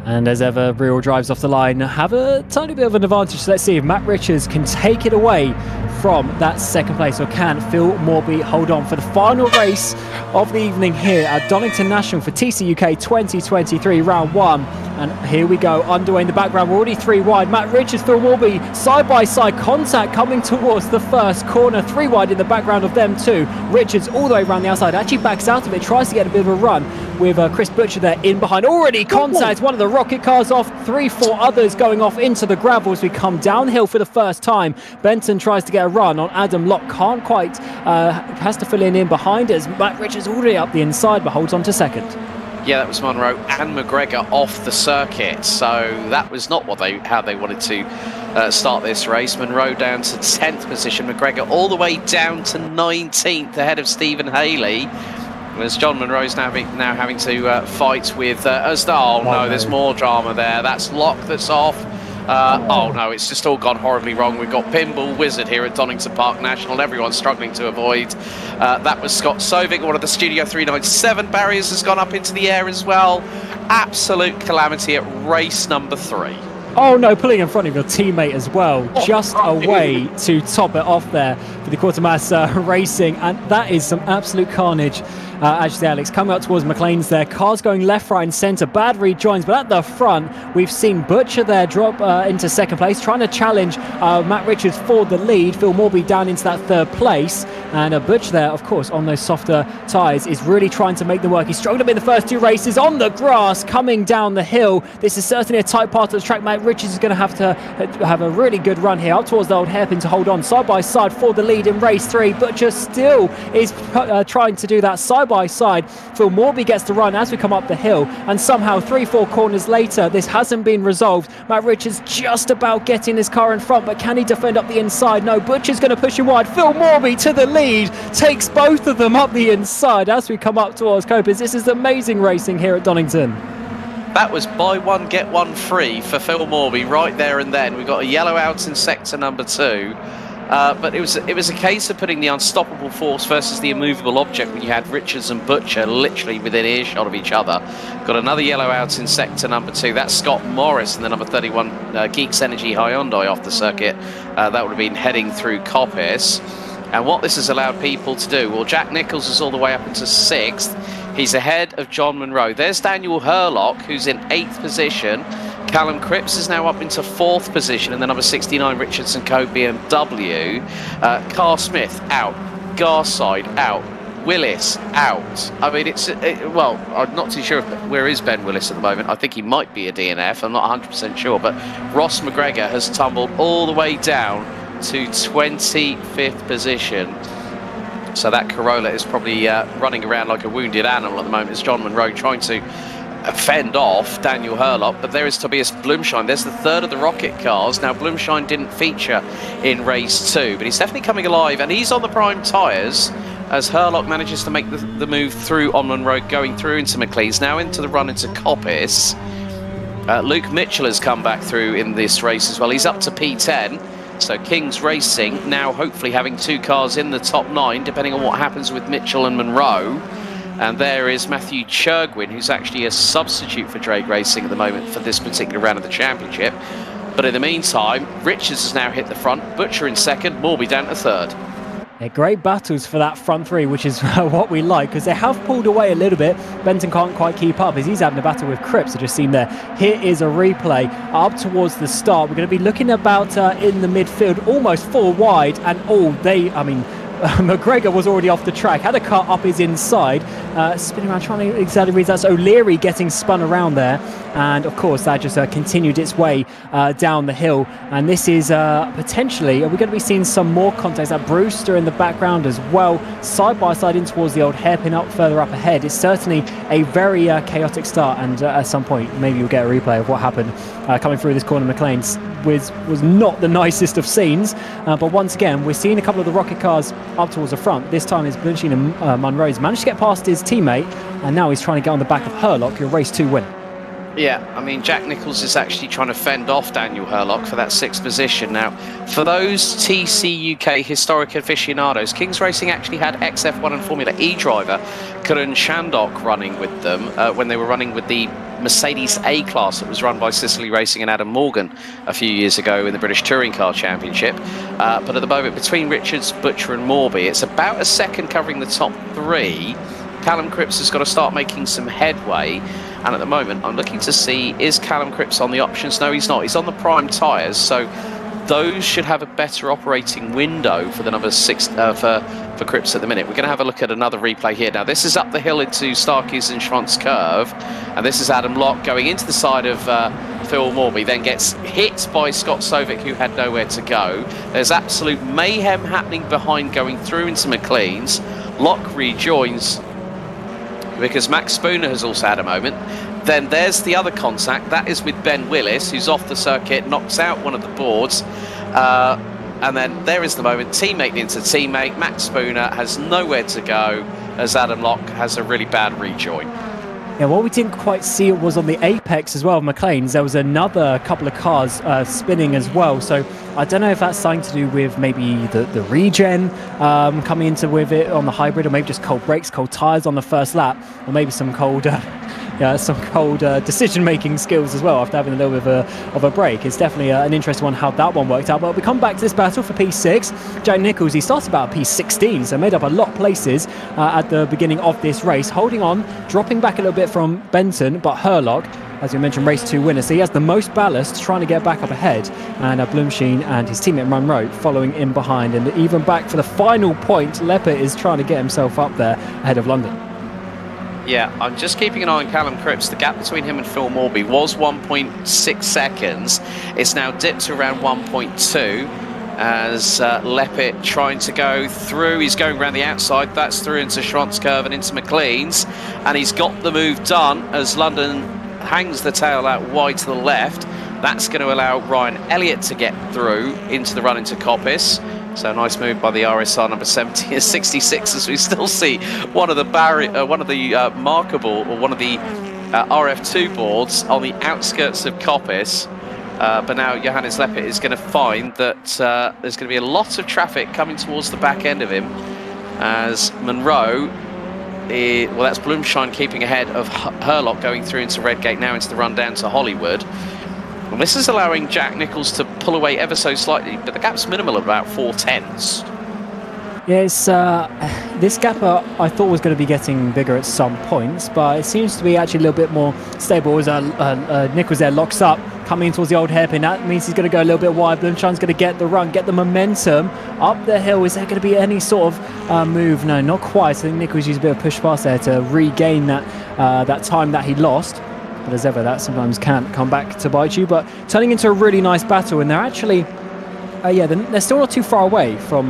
And as ever, rear-wheel drives off the line have a tiny bit of an advantage. So let's see if Matt Richards can take it away from that second place, or can Phil Morby hold on for the final race of the evening here at Donington National for TCUK 2023 round 1. And here we go, underway in the background. We're already 3 wide. Matt Richards, Phil Morby, side-by-side contact coming towards the first corner. 3 wide in the background of them too. Richards all the way around the outside, actually backs out of it, tries to get a bit of a run. with Chris Butcher there in behind. Already contact one of the rocket cars off, 3-4 others going off into the gravel as we come downhill for the first time. Benton tries to get a run on Adam Locke, can't quite, has to fill in behind as Matt Richards already up the inside but holds on to second.
Yeah, that was Monroe and McGregor off the circuit, so that was not how they wanted to start this race. Monroe down to 10th position, McGregor all the way down to 19th ahead of Stephen Haley. As John Monroe's now having to fight with no, there's more drama there. That's Locke that's off. Oh no, it's just all gone horribly wrong. We've got Pinball Wizard here at Donington Park National. Everyone's struggling to avoid. That was Scott Sovic. One of the Studio 397 barriers has gone up into the air as well. Absolute calamity at race number 3.
Oh no, pulling in front of your teammate as well. Just a way to top it off there for the Quartermass Racing, and that is some absolute carnage. Actually, Alex, coming up towards McLean's there. Cars going left, right and centre. Bad rejoins, but at the front, we've seen Butcher there drop into second place, trying to challenge Matt Richards for the lead. Phil Morby down into that third place. And Butcher there, of course, on those softer tyres, is really trying to make them work. He struggled a bit in the first 2 races on the grass, coming down the hill. This is certainly a tight part of the track. Matt Richards is going to have a really good run here up towards the old hairpin to hold on side by side for the lead in race 3. Butcher still is trying to do that side by side. Phil Morby gets the run as we come up the hill, and somehow 3-4 corners later this hasn't been resolved. Matt Richards just about getting his car in front, but can he defend up the inside? No, Butcher's going to push him wide. Phil Morby to the lead, takes both of them up the inside as we come up towards Copers. This is amazing racing here at Donington.
That was buy one get one free for Phil Morby right there and then. We got a yellow out in sector number 2. But it was a case of putting the unstoppable force versus the immovable object when you had Richards and Butcher literally within earshot of each other. Got another yellow out in sector number 2. That's Scott Morris and the number 31 Geeks Energy Hyundai off the circuit. That would have been heading through Coppice. And what this has allowed people to do, well, Jack Nichols is all the way up into 6th. He's ahead of John Monroe. There's Daniel Hurlock, who's in 8th position. Callum Cripps is now up into 4th position, and the number 69 Richardson Co BMW. Carl Smith out, Garside out, Willis out. I mean, well, I'm not too sure where is Ben Willis at the moment. I think he might be a DNF. I'm not 100% sure, but Ross McGregor has tumbled all the way down to 25th position. So that Corolla is probably running around like a wounded animal at the moment. It's John Monroe trying to fend off Daniel Hurlock, but there is Tobias Blumschein. There's the third of the rocket cars. Now, Blumschein didn't feature in race 2, but he's definitely coming alive, and he's on the prime tyres as Hurlock manages to make the move through on Monroe, going through into McLean's, now into the run into Coppice. Luke Mitchell has come back through in this race as well. He's up to P10. So King's Racing now hopefully having 2 cars in the top 9, depending on what happens with Mitchell and Monroe. And there is Matthew Churgwin, who's actually a substitute for Drake Racing at the moment for this particular round of the championship. But in the meantime, Richards has now hit the front, Butcher in 2nd, Morby down to 3rd.
Yeah, great battles for that front 3, which is what we like, because they have pulled away a little bit. Benton can't quite keep up as he's having a battle with Cripps, I just seen there. Here is a replay up towards the start. We're going to be looking about in the midfield, almost 4 wide, and McGregor was already off the track, had a car up his inside, spinning around, trying to exactly read that. So O'Leary getting spun around there, and of course that just continued its way down the hill. And this is potentially, are we going to be seeing some more contacts? That Brewster in the background as well, side by side in towards the old hairpin up further up ahead. It's certainly a very chaotic start, and at some point maybe you'll get a replay of what happened coming through this corner. McLean's was not the nicest of scenes, but once again we're seeing a couple of the rocket cars up towards the front. This time is Blumschein and Monroe's managed to get past his teammate, and now he's trying to get on the back of Hurlock, your race 2 win.
Yeah, I mean, Jack Nichols is actually trying to fend off Daniel Hurlock for that 6th position. Now, for those TCUK historic aficionados, King's Racing actually had XF1 and Formula E driver Karan Shandok running with them when they were running with the Mercedes A-Class that was run by Sicily Racing and Adam Morgan a few years ago in the British Touring Car Championship. But at the moment, between Richards, Butcher and Morby, it's about a second covering the top 3. Callum Cripps has got to start making some headway. And at the moment, I'm looking to see, is Callum Cripps on the options? No, he's not. He's on the prime tyres, so those should have a better operating window for the number 6 for for Cripps at the minute. We're going to have a look at another replay here. Now, this is up the hill into Starkey's and Schwantz curve, and this is Adam Locke going into the side of Phil Morby, then gets hit by Scott Sovic, who had nowhere to go. There's absolute mayhem happening behind going through into McLean's. Locke rejoins because Max Spooner has also had a moment. Then there's the other contact. That is with Ben Willis, who's off the circuit, knocks out one of the boards. And then there is the moment, teammate into teammate. Max Spooner has nowhere to go as Adam Locke has a really bad rejoin.
Yeah, what we didn't quite see it was on the apex as well of McLean's. There was another couple of cars spinning as well. So I don't know if that's something to do with maybe the regen coming into with it on the hybrid, or maybe just cold brakes, cold tyres on the first lap, or maybe some cold decision-making skills as well after having a little bit of a break. It's definitely an interesting one how that one worked out. But we come back to this battle for P6. Jack Nicholls, he started about P16, so made up a lot of places at the beginning of this race, holding on, dropping back a little bit from Benton, but Herlock, as we mentioned, race 2 winner, so he has the most ballast, trying to get back up ahead, and Blumsheen and his teammate Munro following in behind, and even back for the final point, Leppert is trying to get himself up there ahead of London.
Yeah, I'm just keeping an eye on Callum Cripps. The gap between him and Phil Morby was 1.6 seconds. It's now dipped to around 1.2 as Leppert trying to go through. He's going around the outside. That's through into Schwantz curve and into McLean's. And he's got the move done as London hangs the tail out wide to the left. That's going to allow Ryan Elliott to get through into the run into Coppice. So a nice move by the RSR number 70 and 66 as we still see one of the markable, or one of the RF2 boards on the outskirts of Coppice. But now Johannes Leppert is going to find that there's going to be a lot of traffic coming towards the back end of him as Munro, well, that's Blumshine keeping ahead of Herlock going through into Redgate, now into the run down to Hollywood. And this is allowing Jack Nicholls to pull away ever so slightly, but the gap's minimal at about 4/10.
Yes, this gap I thought was going to be getting bigger at some points, but it seems to be actually a little bit more stable as Nicholls there locks up, coming towards the old hairpin. That means he's going to go a little bit wide. Blumshine's going to get the run, get the momentum up the hill. Is there going to be any sort of move? No, not quite. I think Nicholls used a bit of push past there to regain that time that he lost. But as ever, that sometimes can come back to bite you. But turning into a really nice battle, and they're actually, they're still not too far away from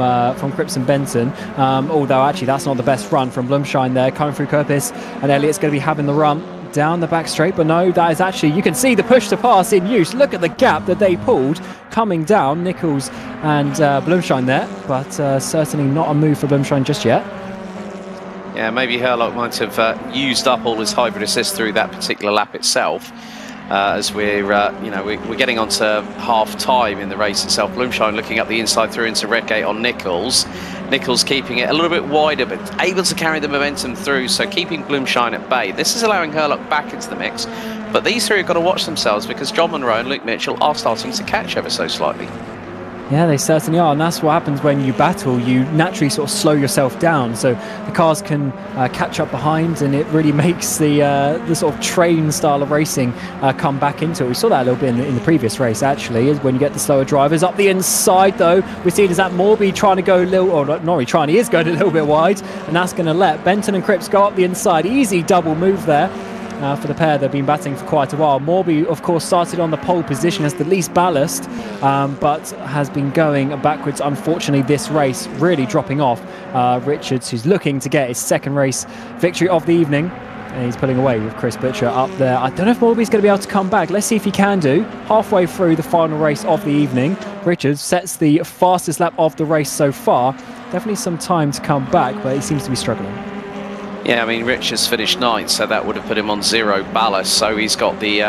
Cripps and Benton. Although actually, that's not the best run from Blumshine there, coming through Coppice, and Elliott's going to be having the run down the back straight. But no, that is actually, you can see the push to pass in use. Look at the gap that they pulled coming down, Nicholls and Blumshine there. But certainly not a move for Blumshine just yet.
Yeah, maybe Herlock might have used up all his hybrid assist through that particular lap itself. As we're getting on to half time in the race itself. Blumshine looking up the inside through into Redgate on Nicholls. Nicholls keeping it a little bit wider, but able to carry the momentum through, so keeping Blumshine at bay. This is allowing Herlock back into the mix, but these three have got to watch themselves because John Munro and Luke Mitchell are starting to catch ever so slightly.
Yeah, they certainly are, and that's what happens when you battle. You naturally sort of slow yourself down, so the cars can catch up behind, and it really makes the sort of train style of racing come back into it. We saw that a little bit in the previous race, actually, is when you get the slower drivers. Up the inside, though, we're seeing is that Morby trying to go a little, or not really trying, he is going a little bit wide, and that's going to let Benton and Cripps go up the inside. Easy double move there. For the pair, they've been battling for quite a while. Morby, of course, started on the pole position as the least ballast, but has been going backwards, unfortunately, this race, really dropping off. Richards, who's looking to get his second race victory of the evening, and he's pulling away with Chris Butcher up there. I don't know if Morby's going to be able to come back. Let's see if he can do. Halfway through the final race of the evening, Richards sets the fastest lap of the race so far. Definitely some time to come back, but he seems to be struggling.
Yeah, I mean, Richards finished 9th, so that would have put him on 0 ballast. So he's got the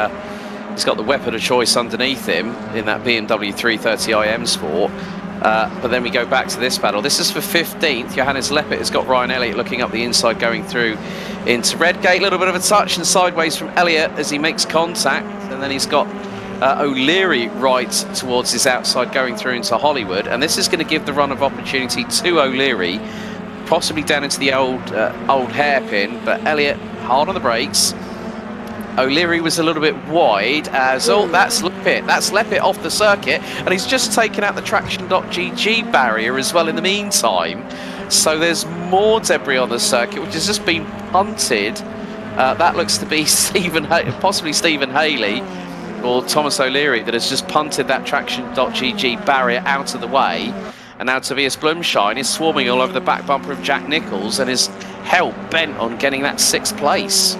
weapon of choice underneath him in that BMW 330 IM Sport. But then we go back to this battle. This is for 15th. Johannes Leppert has got Ryan Elliott looking up the inside, going through into Redgate. A little bit of a touch and sideways from Elliott as he makes contact, and then he's got O'Leary right towards his outside, going through into Hollywood. And this is going to give the run of opportunity to O'Leary, possibly down into the old hairpin, but Elliott hard on the brakes. O'Leary was a little bit wide as, that's Leppert. That's Leppert off the circuit, and he's just taken out the Traction.GG barrier as well in the meantime. So there's more debris on the circuit, which has just been punted. That looks to be possibly Stephen Haley or Thomas O'Leary that has just punted that Traction.gg barrier out of the way. And now Tobias Blumschein is swarming all over the back bumper of Jack Nicholls and is hell-bent on getting that 6th place.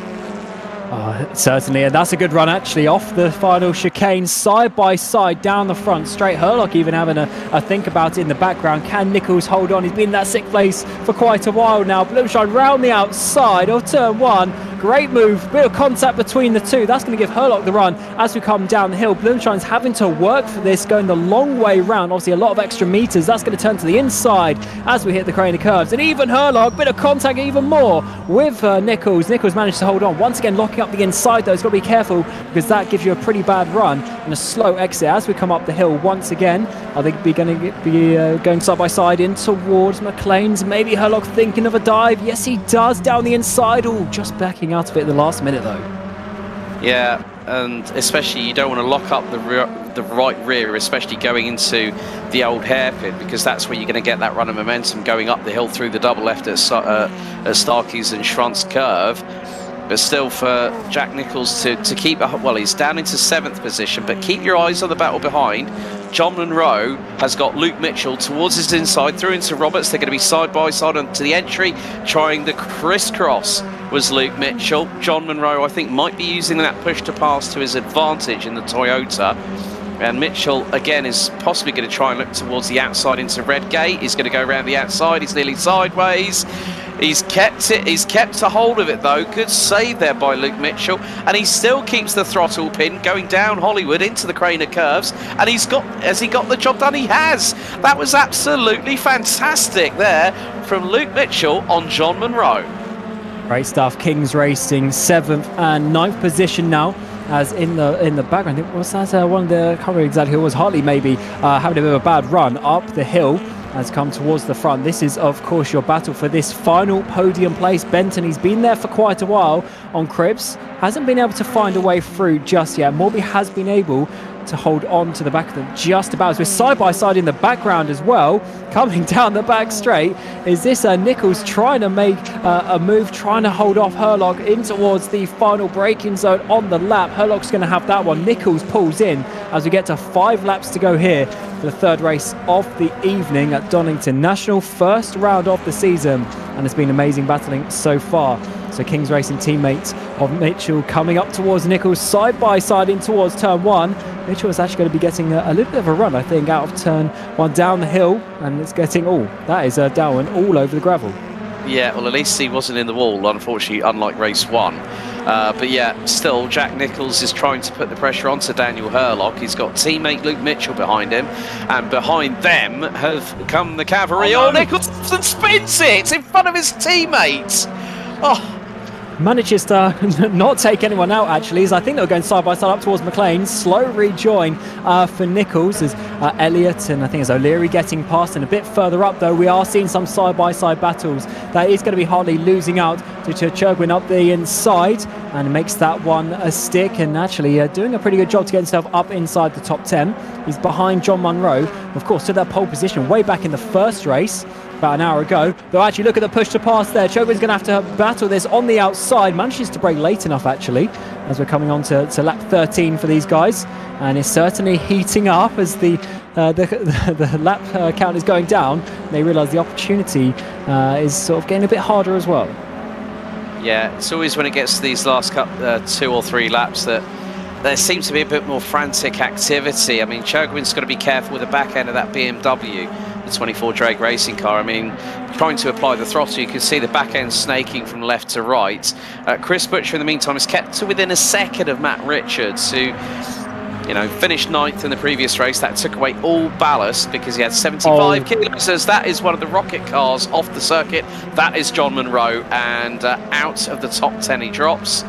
Certainly, and that's a good run actually off the final chicane, side by side down the front straight. Herlock even having a think about it in the background. Can Nicholls hold on? He's been in that 6th place for quite a while now. Blumschein round the outside of turn 1. Great move, bit of contact between the two. That's going to give Herlock the run as we come down the hill. Blumschein's having to work for this, going the long way round. Obviously a lot of extra meters. That's going to turn to the inside as we hit the crane of curves. And even Herlock, bit of contact even more with Nicholls. Nicholls managed to hold on. Once again, locking up the inside though. He's got to be careful because that gives you a pretty bad run and a slow exit as we come up the hill once again. Are they going to be going side by side in towards McLean's? Maybe Herlock thinking of a dive. Yes, he does down the inside. Oh, just backing out of it at the last minute though.
Yeah, and especially you don't want to lock up the right rear, especially going into the old hairpin, because that's where you're going to get that run of momentum going up the hill through the double left at Starkey's and Schrantz curve. But still, for Jack Nicholls to keep, well, he's down into 7th position, but keep your eyes on the battle behind. John Munro has got Luke Mitchell towards his inside, through into Roberts. They're going to be side by side onto the entry. Trying the crisscross was Luke Mitchell. John Munro, I think, might be using that push to pass to his advantage in the Toyota. And Mitchell, again, is possibly going to try and look towards the outside into Redgate. He's going to go around the outside. He's nearly sideways. He's kept it. He's kept a hold of it, though. Good save there by Luke Mitchell. And he still keeps the throttle pin going down Hollywood into the crane of curves. And has he got the job done? He has. That was absolutely fantastic there from Luke Mitchell on John Munro.
Great stuff. Kings Racing 7th and 9th position now. As in the background, was that one of the, I can't remember exactly who it was, Hartley maybe, having a bit of a bad run up the hill, has come towards the front. This is, of course, your battle for this final podium place. Benton, he's been there for quite a while on cribs, hasn't been able to find a way through just yet. Morby has been able to hold on to the back of them just about. As we're side by side in the background as well, coming down the back straight, is this Nicholls trying to make a move, trying to hold off Herlock in towards the final braking zone on the lap. Herlock's going to have that one. Nicholls pulls in as we get to 5 laps to go here for the 3rd race of the evening at Donington. National 1st round of the season, and it's been amazing battling so far. So Kings Racing teammate of Mitchell coming up towards Nicholls, side by side in towards turn 1. Mitchell is actually going to be getting a little bit of a run, I think, out of turn 1 down the hill, and it's getting, that is a downwind all over the gravel.
Yeah, well, at least he wasn't in the wall, unfortunately, unlike race 1. But yeah, still, Jack Nicholls is trying to put the pressure onto Daniel Herlock. He's got teammate Luke Mitchell behind him, and behind them have come the cavalry. Oh, Nicholls spins it in front of his teammates. Oh.
Manages to not take anyone out, actually, as I think they're going side by side up towards McLean. Slow rejoin for Nicholls as Elliott and I think it's O'Leary getting past, and a bit further up though we are seeing some side by side battles. That is going to be Hartley losing out to Churgwin up the inside, and makes that one a stick, and actually doing a pretty good job to get himself up inside the top 10. He's behind John Munro, of course, to that pole position way back in the 1st race about an hour ago. Though actually look at the push to pass there. Chogwin's going to have to battle this on the outside. Manages to brake late enough actually as we're coming on to lap 13 for these guys, and it's certainly heating up as the lap count is going down. They realise the opportunity is sort of getting a bit harder as well.
Yeah, it's always when it gets to these last 2 or 3 laps that there seems to be a bit more frantic activity. I mean, Churgwin's got to be careful with the back end of that BMW, the 24 Drake racing car. I mean, trying to apply the throttle, you can see the back end snaking from left to right. Chris Butcher, in the meantime, is kept to within a second of Matt Richards, who, you know, finished 9th in the previous race. That took away all ballast because he had 75 kilos. As that is one of the rocket cars off the circuit. That is John Munro, and out of the top 10 he drops.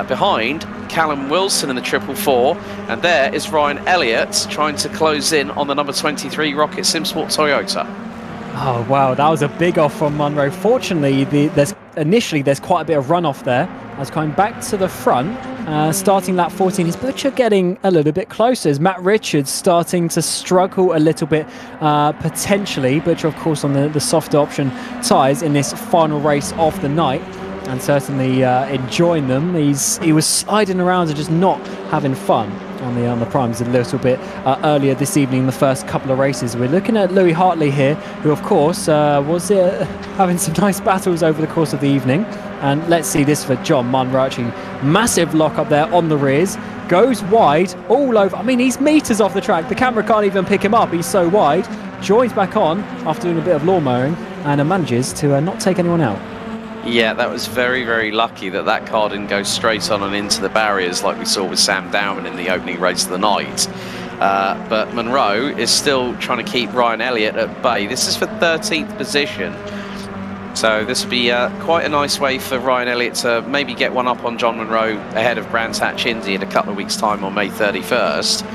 Behind Callum Wilson in the 444, and there is Ryan Elliott trying to close in on the number 23 Rocket Simsport Toyota.
Oh wow, that was a big off from Munro. Fortunately, there's quite a bit of runoff there. I was coming back to the front, starting lap 14. Is Butcher getting a little bit closer? Is Matt Richards starting to struggle a little bit potentially? Butcher, of course, on the softer option tyres in this final race of the night, and certainly enjoying them. He was sliding around and just not having fun on the primes a little bit earlier this evening, the first couple of races. We're looking at Louis Hartley here, who of course was having some nice battles over the course of the evening. And let's see this for John Munro. Actually, massive lock up there on the rears, goes wide all over. I mean, he's meters off the track. The camera can't even pick him up, he's so wide. Joins back on after doing a bit of lawn mowing and manages to not take anyone out.
Yeah, that was very, very lucky that car didn't go straight on and into the barriers like we saw with Sam Dowman in the opening race of the night. But Munro is still trying to keep Ryan Elliott at bay. This is for 13th position. So this would be quite a nice way for Ryan Elliott to maybe get one up on John Munro ahead of Brands Hatch Indy in a couple of weeks' time on May 31st.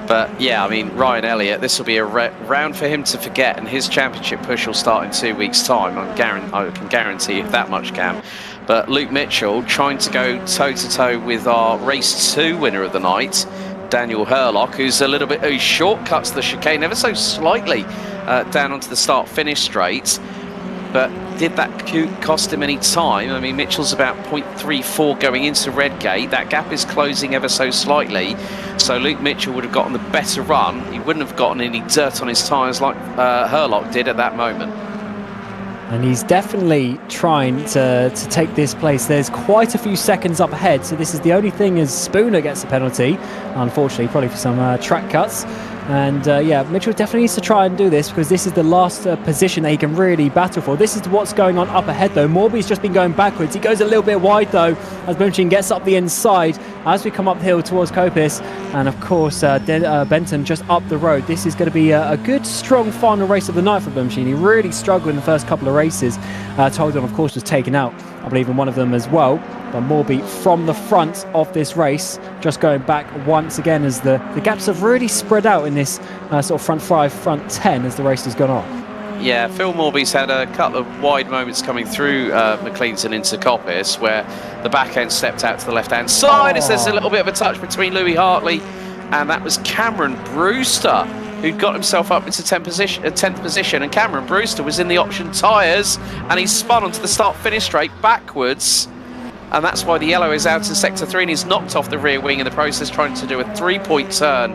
But yeah, I mean, Ryan Elliott, this will be a round for him to forget, and his championship push will start in 2 weeks' time. I can guarantee you that much, Cam. But Luke Mitchell trying to go toe-to-toe with our race 2 winner of the night, Daniel Hurlock, who's who shortcuts the chicane ever so slightly down onto the start-finish straight. But did that cost him any time? I mean, Mitchell's about 0.34 going into Redgate. That gap is closing ever so slightly. So Luke Mitchell would have gotten the better run. He wouldn't have gotten any dirt on his tyres like Hurlock did at that moment.
And he's definitely trying to take this place. There's quite a few seconds up ahead. So this is the only thing as Spooner gets a penalty, unfortunately, probably for some track cuts. And yeah, Mitchell definitely needs to try and do this, because this is the last position that he can really battle for. This is what's going on up ahead though. Morby's just been going backwards. He goes a little bit wide though as Blumsheen gets up the inside as we come up the hill towards Coppice. And of course Benton just up the road. This is going to be a good strong final race of the night for Blumsheen. He really struggled in the first couple of races. Toldon of course was taken out, I believe, in one of them as well. But Morby from the front of this race, just going back once again as the gaps have really spread out in this sort of front 5, front 10 as the race has gone on.
Yeah, Phil Morby's had a couple of wide moments coming through McLeanton into Coppice, where the back end stepped out to the left-hand side as there's a little bit of a touch between Louis Hartley, and that was Cameron Brewster, who'd got himself up into 10th position, and Cameron Brewster was in the option tyres, and he spun onto the start-finish straight backwards. And that's why the yellow is out in sector 3, and he's knocked off the rear wing in the process, trying to do a 3-point turn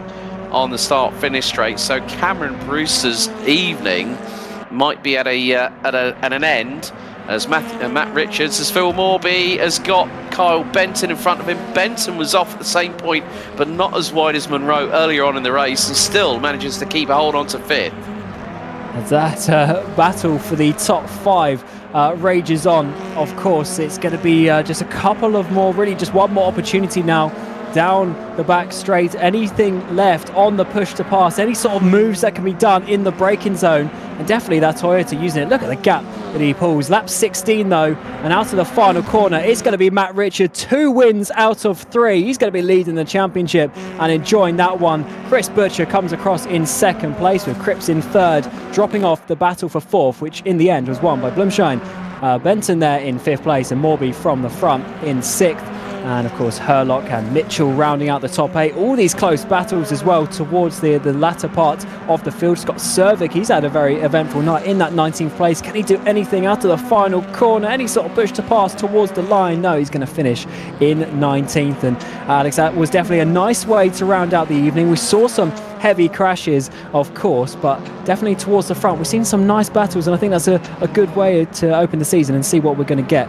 on the start-finish straight. So Cameron Brewster's evening might be at an end, as Matt Richards, as Phil Morby has got Kyle Benton in front of him. Benton was off at the same point, but not as wide as Munro earlier on in the race, and still manages to keep a hold on to 5th.
As that battle for the top 5 rages on. Of course, it's going to be just a couple of more, really just one more opportunity now down the back straight. Anything left on the push to pass, any sort of moves that can be done in the braking zone, and definitely that Toyota using it. Look at the gap that he pulls. Lap 16 though, and out of the final corner it's going to be Matt Richard. 2 wins out of 3. He's going to be leading the championship and enjoying that one. Chris Butcher comes across in 2nd place, with Cripps in 3rd, dropping off the battle for 4th, which in the end was won by Blumshine. Benton there in 5th place, and Morby from the front in 6th. And of course Hurlock and Mitchell rounding out the top 8. All these close battles as well towards the latter part of the field. Scott Cervic, he's had a very eventful night in that 19th place. Can he do anything out of the final corner? Any sort of push to pass towards the line? No, he's going to finish in 19th. And Alex, that was definitely a nice way to round out the evening. We saw some heavy crashes, of course, but definitely towards the front we've seen some nice battles, and I think that's a good way to open the season and see what we're going to get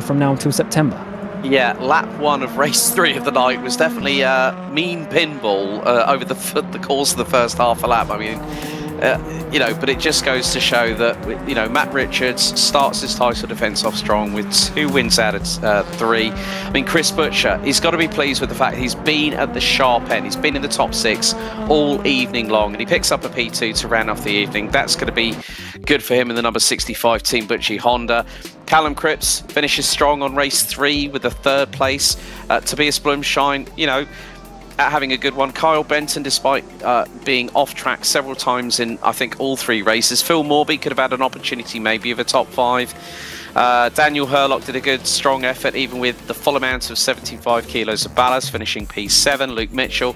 from now until September.
Yeah, lap 1 of race 3 of the night was definitely mean pinball over the course of the first half a lap. I mean, but it just goes to show that, Matt Richards starts his title defence off strong with 2 wins out of 3. I mean, Chris Butcher, he's got to be pleased with the fact he's been at the sharp end. He's been in the top 6 all evening long, and he picks up a P2 to round off the evening. That's going to be good for him in the number 65 Team Butchie Honda. Callum Cripps finishes strong on race 3 with a 3rd place. Tobias Blumshine, at having a good one. Kyle Benton, despite being off track several times in, I think, all 3 races. Phil Morby could have had an opportunity maybe of a top 5. Daniel Hurlock did a good, strong effort, even with the full amount of 75 kilos of ballast, finishing P7. Luke Mitchell,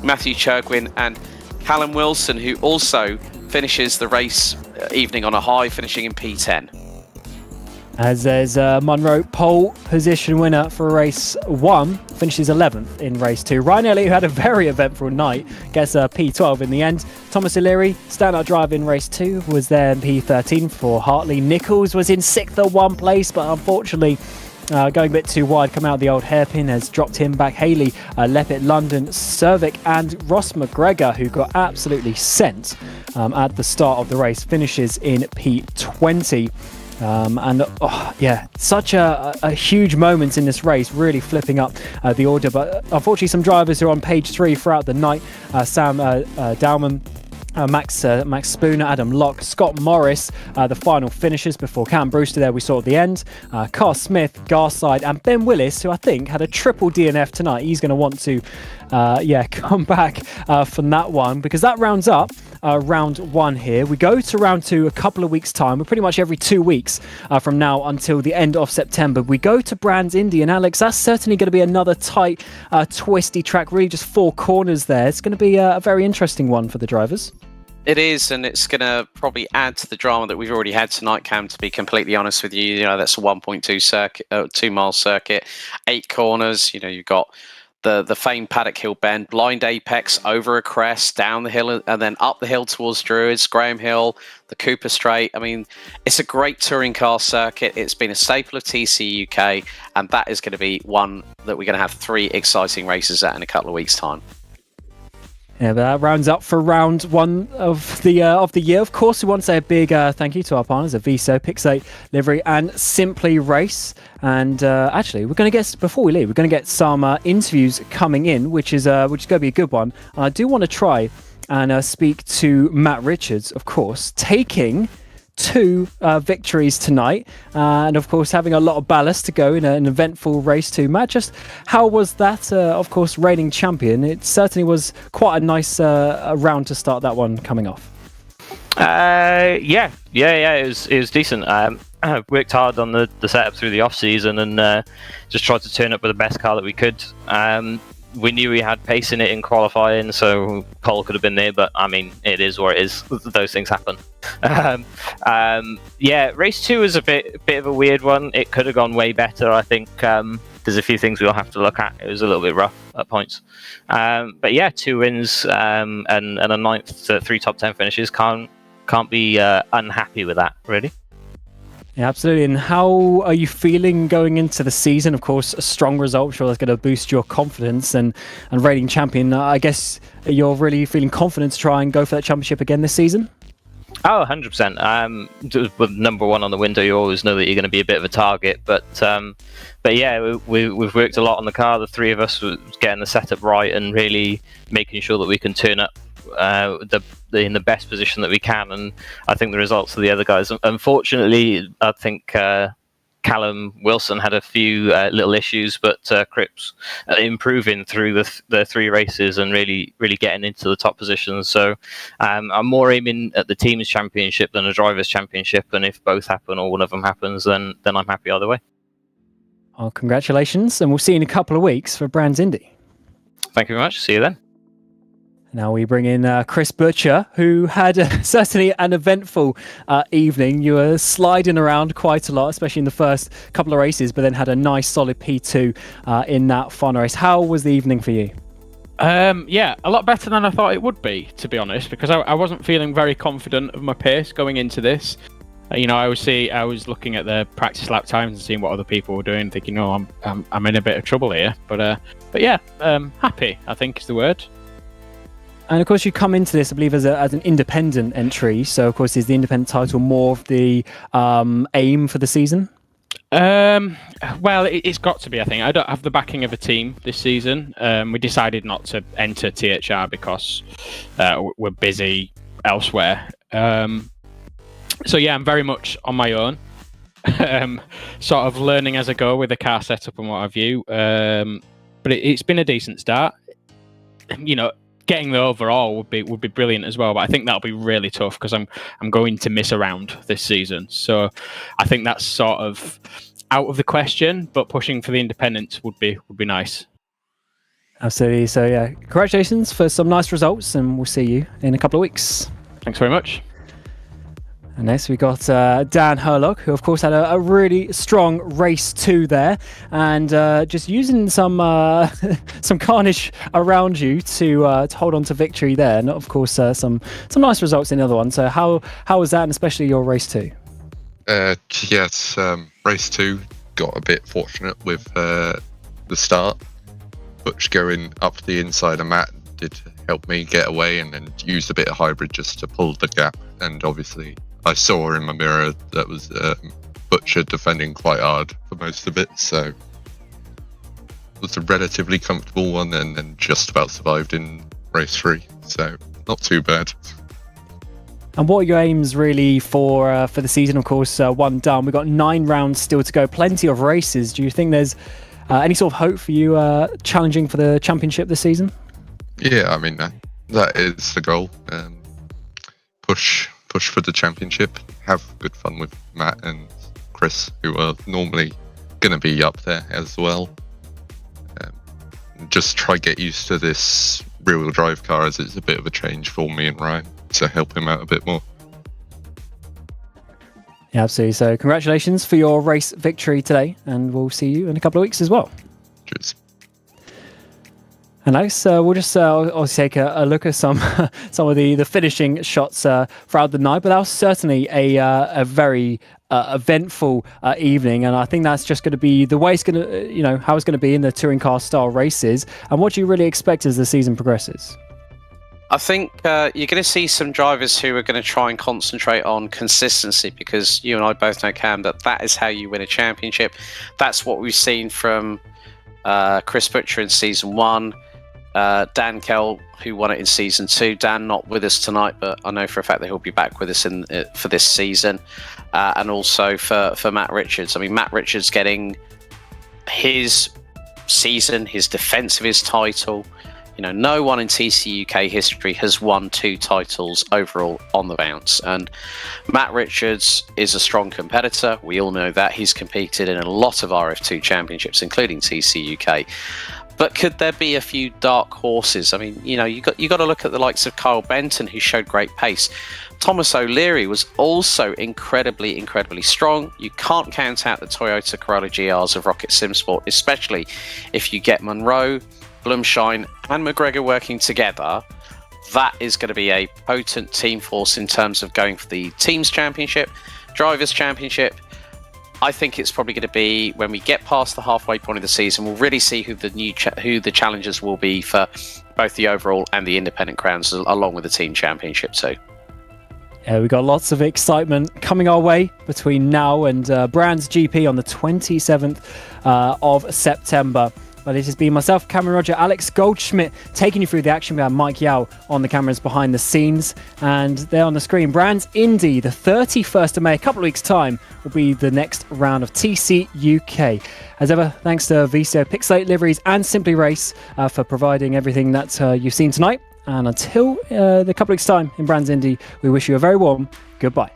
Matthew Churgwin, and Callum Wilson, who also finishes the race evening on a high, finishing in P10.
As there's Munro, pole position winner for race 1, finishes 11th in race 2. Ryan Elliott, who had a very eventful night, gets a P12 in the end. Thomas O'Leary, standout drive in race 2, was there in P13 for Hartley. Nichols was in 6th at one place, but unfortunately going a bit too wide, come out the old hairpin, has dropped him back. Haley, Leppit, London, Cervic, and Ross McGregor, who got absolutely sent at the start of the race, finishes in P20. Such a huge moment in this race, really flipping up the order. But unfortunately, some drivers who are on page 3 throughout the night, Sam Dowman, Max Spooner, Adam Locke, Scott Morris, the final finishes before Cam Brewster there we saw at the end. Carl Smith, Garside, and Ben Willis, who I think had a triple DNF tonight. He's going to want to come back from that one, because that rounds up round 1 here. We go to round 2 a couple of weeks' time. We're pretty much every 2 weeks from now until the end of September. We go to Brands Indy, and Alex, that's certainly going to be another tight, twisty track, really just 4 corners there. It's going to be a very interesting one for the drivers.
It is, and it's going to probably add to the drama that we've already had tonight, Cam, to be completely honest with you. You know, that's a 2-mile circuit, 8 corners. You know, you've got the famed Paddock Hill Bend, Blind Apex, over a crest, down the hill, and then up the hill towards Druids, Graham Hill, the Cooper Straight. I mean, it's a great touring car circuit. It's been a staple of TCUK, and that is going to be one that we're going to have 3 exciting races at in a couple of weeks' time.
Yeah, but that rounds up for round 1 of the year. Of course, we want to say a big thank you to our partners at VCO, Pixate Livery, and Simply Race. And actually, we're going to get, before we leave, we're going to get some interviews coming in, which is going to be a good one. I do want to try and speak to Matt Richards, of course, taking 2 victories tonight, and of course having a lot of ballast to go in an eventful race too. Matt, just how was that? Of course, reigning champion. It certainly was quite a nice round to start that one coming off.
Yeah. It was decent. I worked hard on the setup through the off season and just tried to turn up with the best car that we could. We knew we had pace in it in qualifying, so pole could have been there, but I mean, it is what it is. Those things happen. Race 2 was a bit of a weird one. It could have gone way better. I think there's a few things we'll have to look at. It was a little bit rough at points. But yeah, 2 wins and a 9th to 3 top 10 finishes. Can't be unhappy with that, really.
Yeah, absolutely. And how are you feeling going into the season? Of course, a strong result, sure, that's going to boost your confidence. And reigning champion, I guess you're really feeling confident to try and go for that championship again this season?
Oh, 100%. With number 1 on the window, you always know that you're going to be a bit of a target. But yeah, we've worked a lot on the car. The 3 of us were getting the setup right and really making sure that we can turn up in the best position that we can, and I think the results of the other guys, unfortunately, I think Callum Wilson had a few little issues, but Cripps improving through the 3 races and really getting into the top positions. So I'm more aiming at the team's championship than a driver's championship, and if both happen or one of them happens, then I'm happy either way.
Oh, congratulations, and we'll see you in a couple of weeks for Brands Indy.
Thank you very much. See you then.
Now we bring in Chris Butcher, who had certainly an eventful evening. You were sliding around quite a lot, especially in the first couple of races, but then had a nice solid P2 in that final race. How was the evening for you?
Yeah, a lot better than I thought it would be, to be honest, because I wasn't feeling very confident of my pace going into this. I was looking at the practice lap times and seeing what other people were doing, thinking, "Oh, I'm in a bit of trouble here." But yeah, happy, I think is the word.
And of course, you come into this, I believe, as an independent entry. So, of course, is the independent title more of the aim for the season?
Well, it's got to be. I think I don't have the backing of a team this season. We decided not to enter THR because we're busy elsewhere. So yeah, I'm very much on my own, sort of learning as I go with the car setup and what have you. But it's been a decent start. getting the overall would be brilliant as well. But I think that'll be really tough because I'm going to miss around this season. So I think that's sort of out of the question. But pushing for the independents would be nice.
Absolutely. So yeah, congratulations for some nice results, and we'll see you in a couple of weeks.
Thanks very much.
And next we got Dan Herlock, who of course had a really strong race 2 there, and just using some carnage around you to hold on to victory there. And of course some nice results in the other one. So how was that, and especially your race 2?
Yes, race 2 got a bit fortunate with the start. Butch going up the inside of Matt did help me get away, and then used a bit of hybrid just to pull the gap. And obviously I saw in my mirror that was Butcher defending quite hard for most of it, so it was a relatively comfortable one, and then just about survived in race 3, so not too bad.
And what are your aims really for the season? Of course, one done. We've got 9 rounds still to go, plenty of races. Do you think there's any sort of hope for you challenging for the championship this season?
Yeah, I mean, that is the goal. Push for the championship, have good fun with Matt and Chris, who are normally going to be up there as well. Just try get used to this rear-wheel drive car, as it's a bit of a change for me and Ryan, to help him out a bit more.
Yeah, absolutely. So congratulations for your race victory today, and we'll see you in a couple of weeks as well.
Cheers.
And Alex, we'll just obviously take a look at some of the finishing shots throughout the night. But that was certainly a very eventful evening, and I think that's just going to be the way it's going to, how it's going to be in the touring car style races. And what do you really expect as the season progresses?
I think you're going to see some drivers who are going to try and concentrate on consistency, because you and I both know, Cam, that is how you win a championship. That's what we've seen from Chris Butcher in season 1. Dan Kell, who won it in season 2. Dan not with us tonight, but I know for a fact that he'll be back with us for this season. And also for Matt Richards. I mean, Matt Richards getting his season, his defense of his title. No one in TCUK history has won 2 titles overall on the bounce. And Matt Richards is a strong competitor. We all know that. He's competed in a lot of RF2 championships, including TCUK. But could there be a few dark horses? I mean, you got to look at the likes of Kyle Benton, who showed great pace. Thomas O'Leary was also incredibly, incredibly strong. You can't count out the Toyota Corolla GRs of Rocket Sim Sport, especially if you get Monroe, Blumshine and McGregor working together. That is going to be a potent team force in terms of going for the teams championship, drivers championship. I think it's probably going to be when we get past the halfway point of the season, we'll really see who the challengers will be for both the overall and the independent crowns, along with the team championship too.
Yeah, we've got lots of excitement coming our way between now and Brands GP on the 27th of September. But it has been myself, Cameron Roger, Alex Goldschmidt, taking you through the action. We have Mike Yao on the cameras behind the scenes. And there on the screen, Brands Indy, the 31st of May, a couple of weeks' time, will be the next round of TCUK. As ever, thanks to VCO, Pixelate Liveries and Simply Race for providing everything that you've seen tonight. And until the couple of weeks' time in Brands Indy, we wish you a very warm goodbye.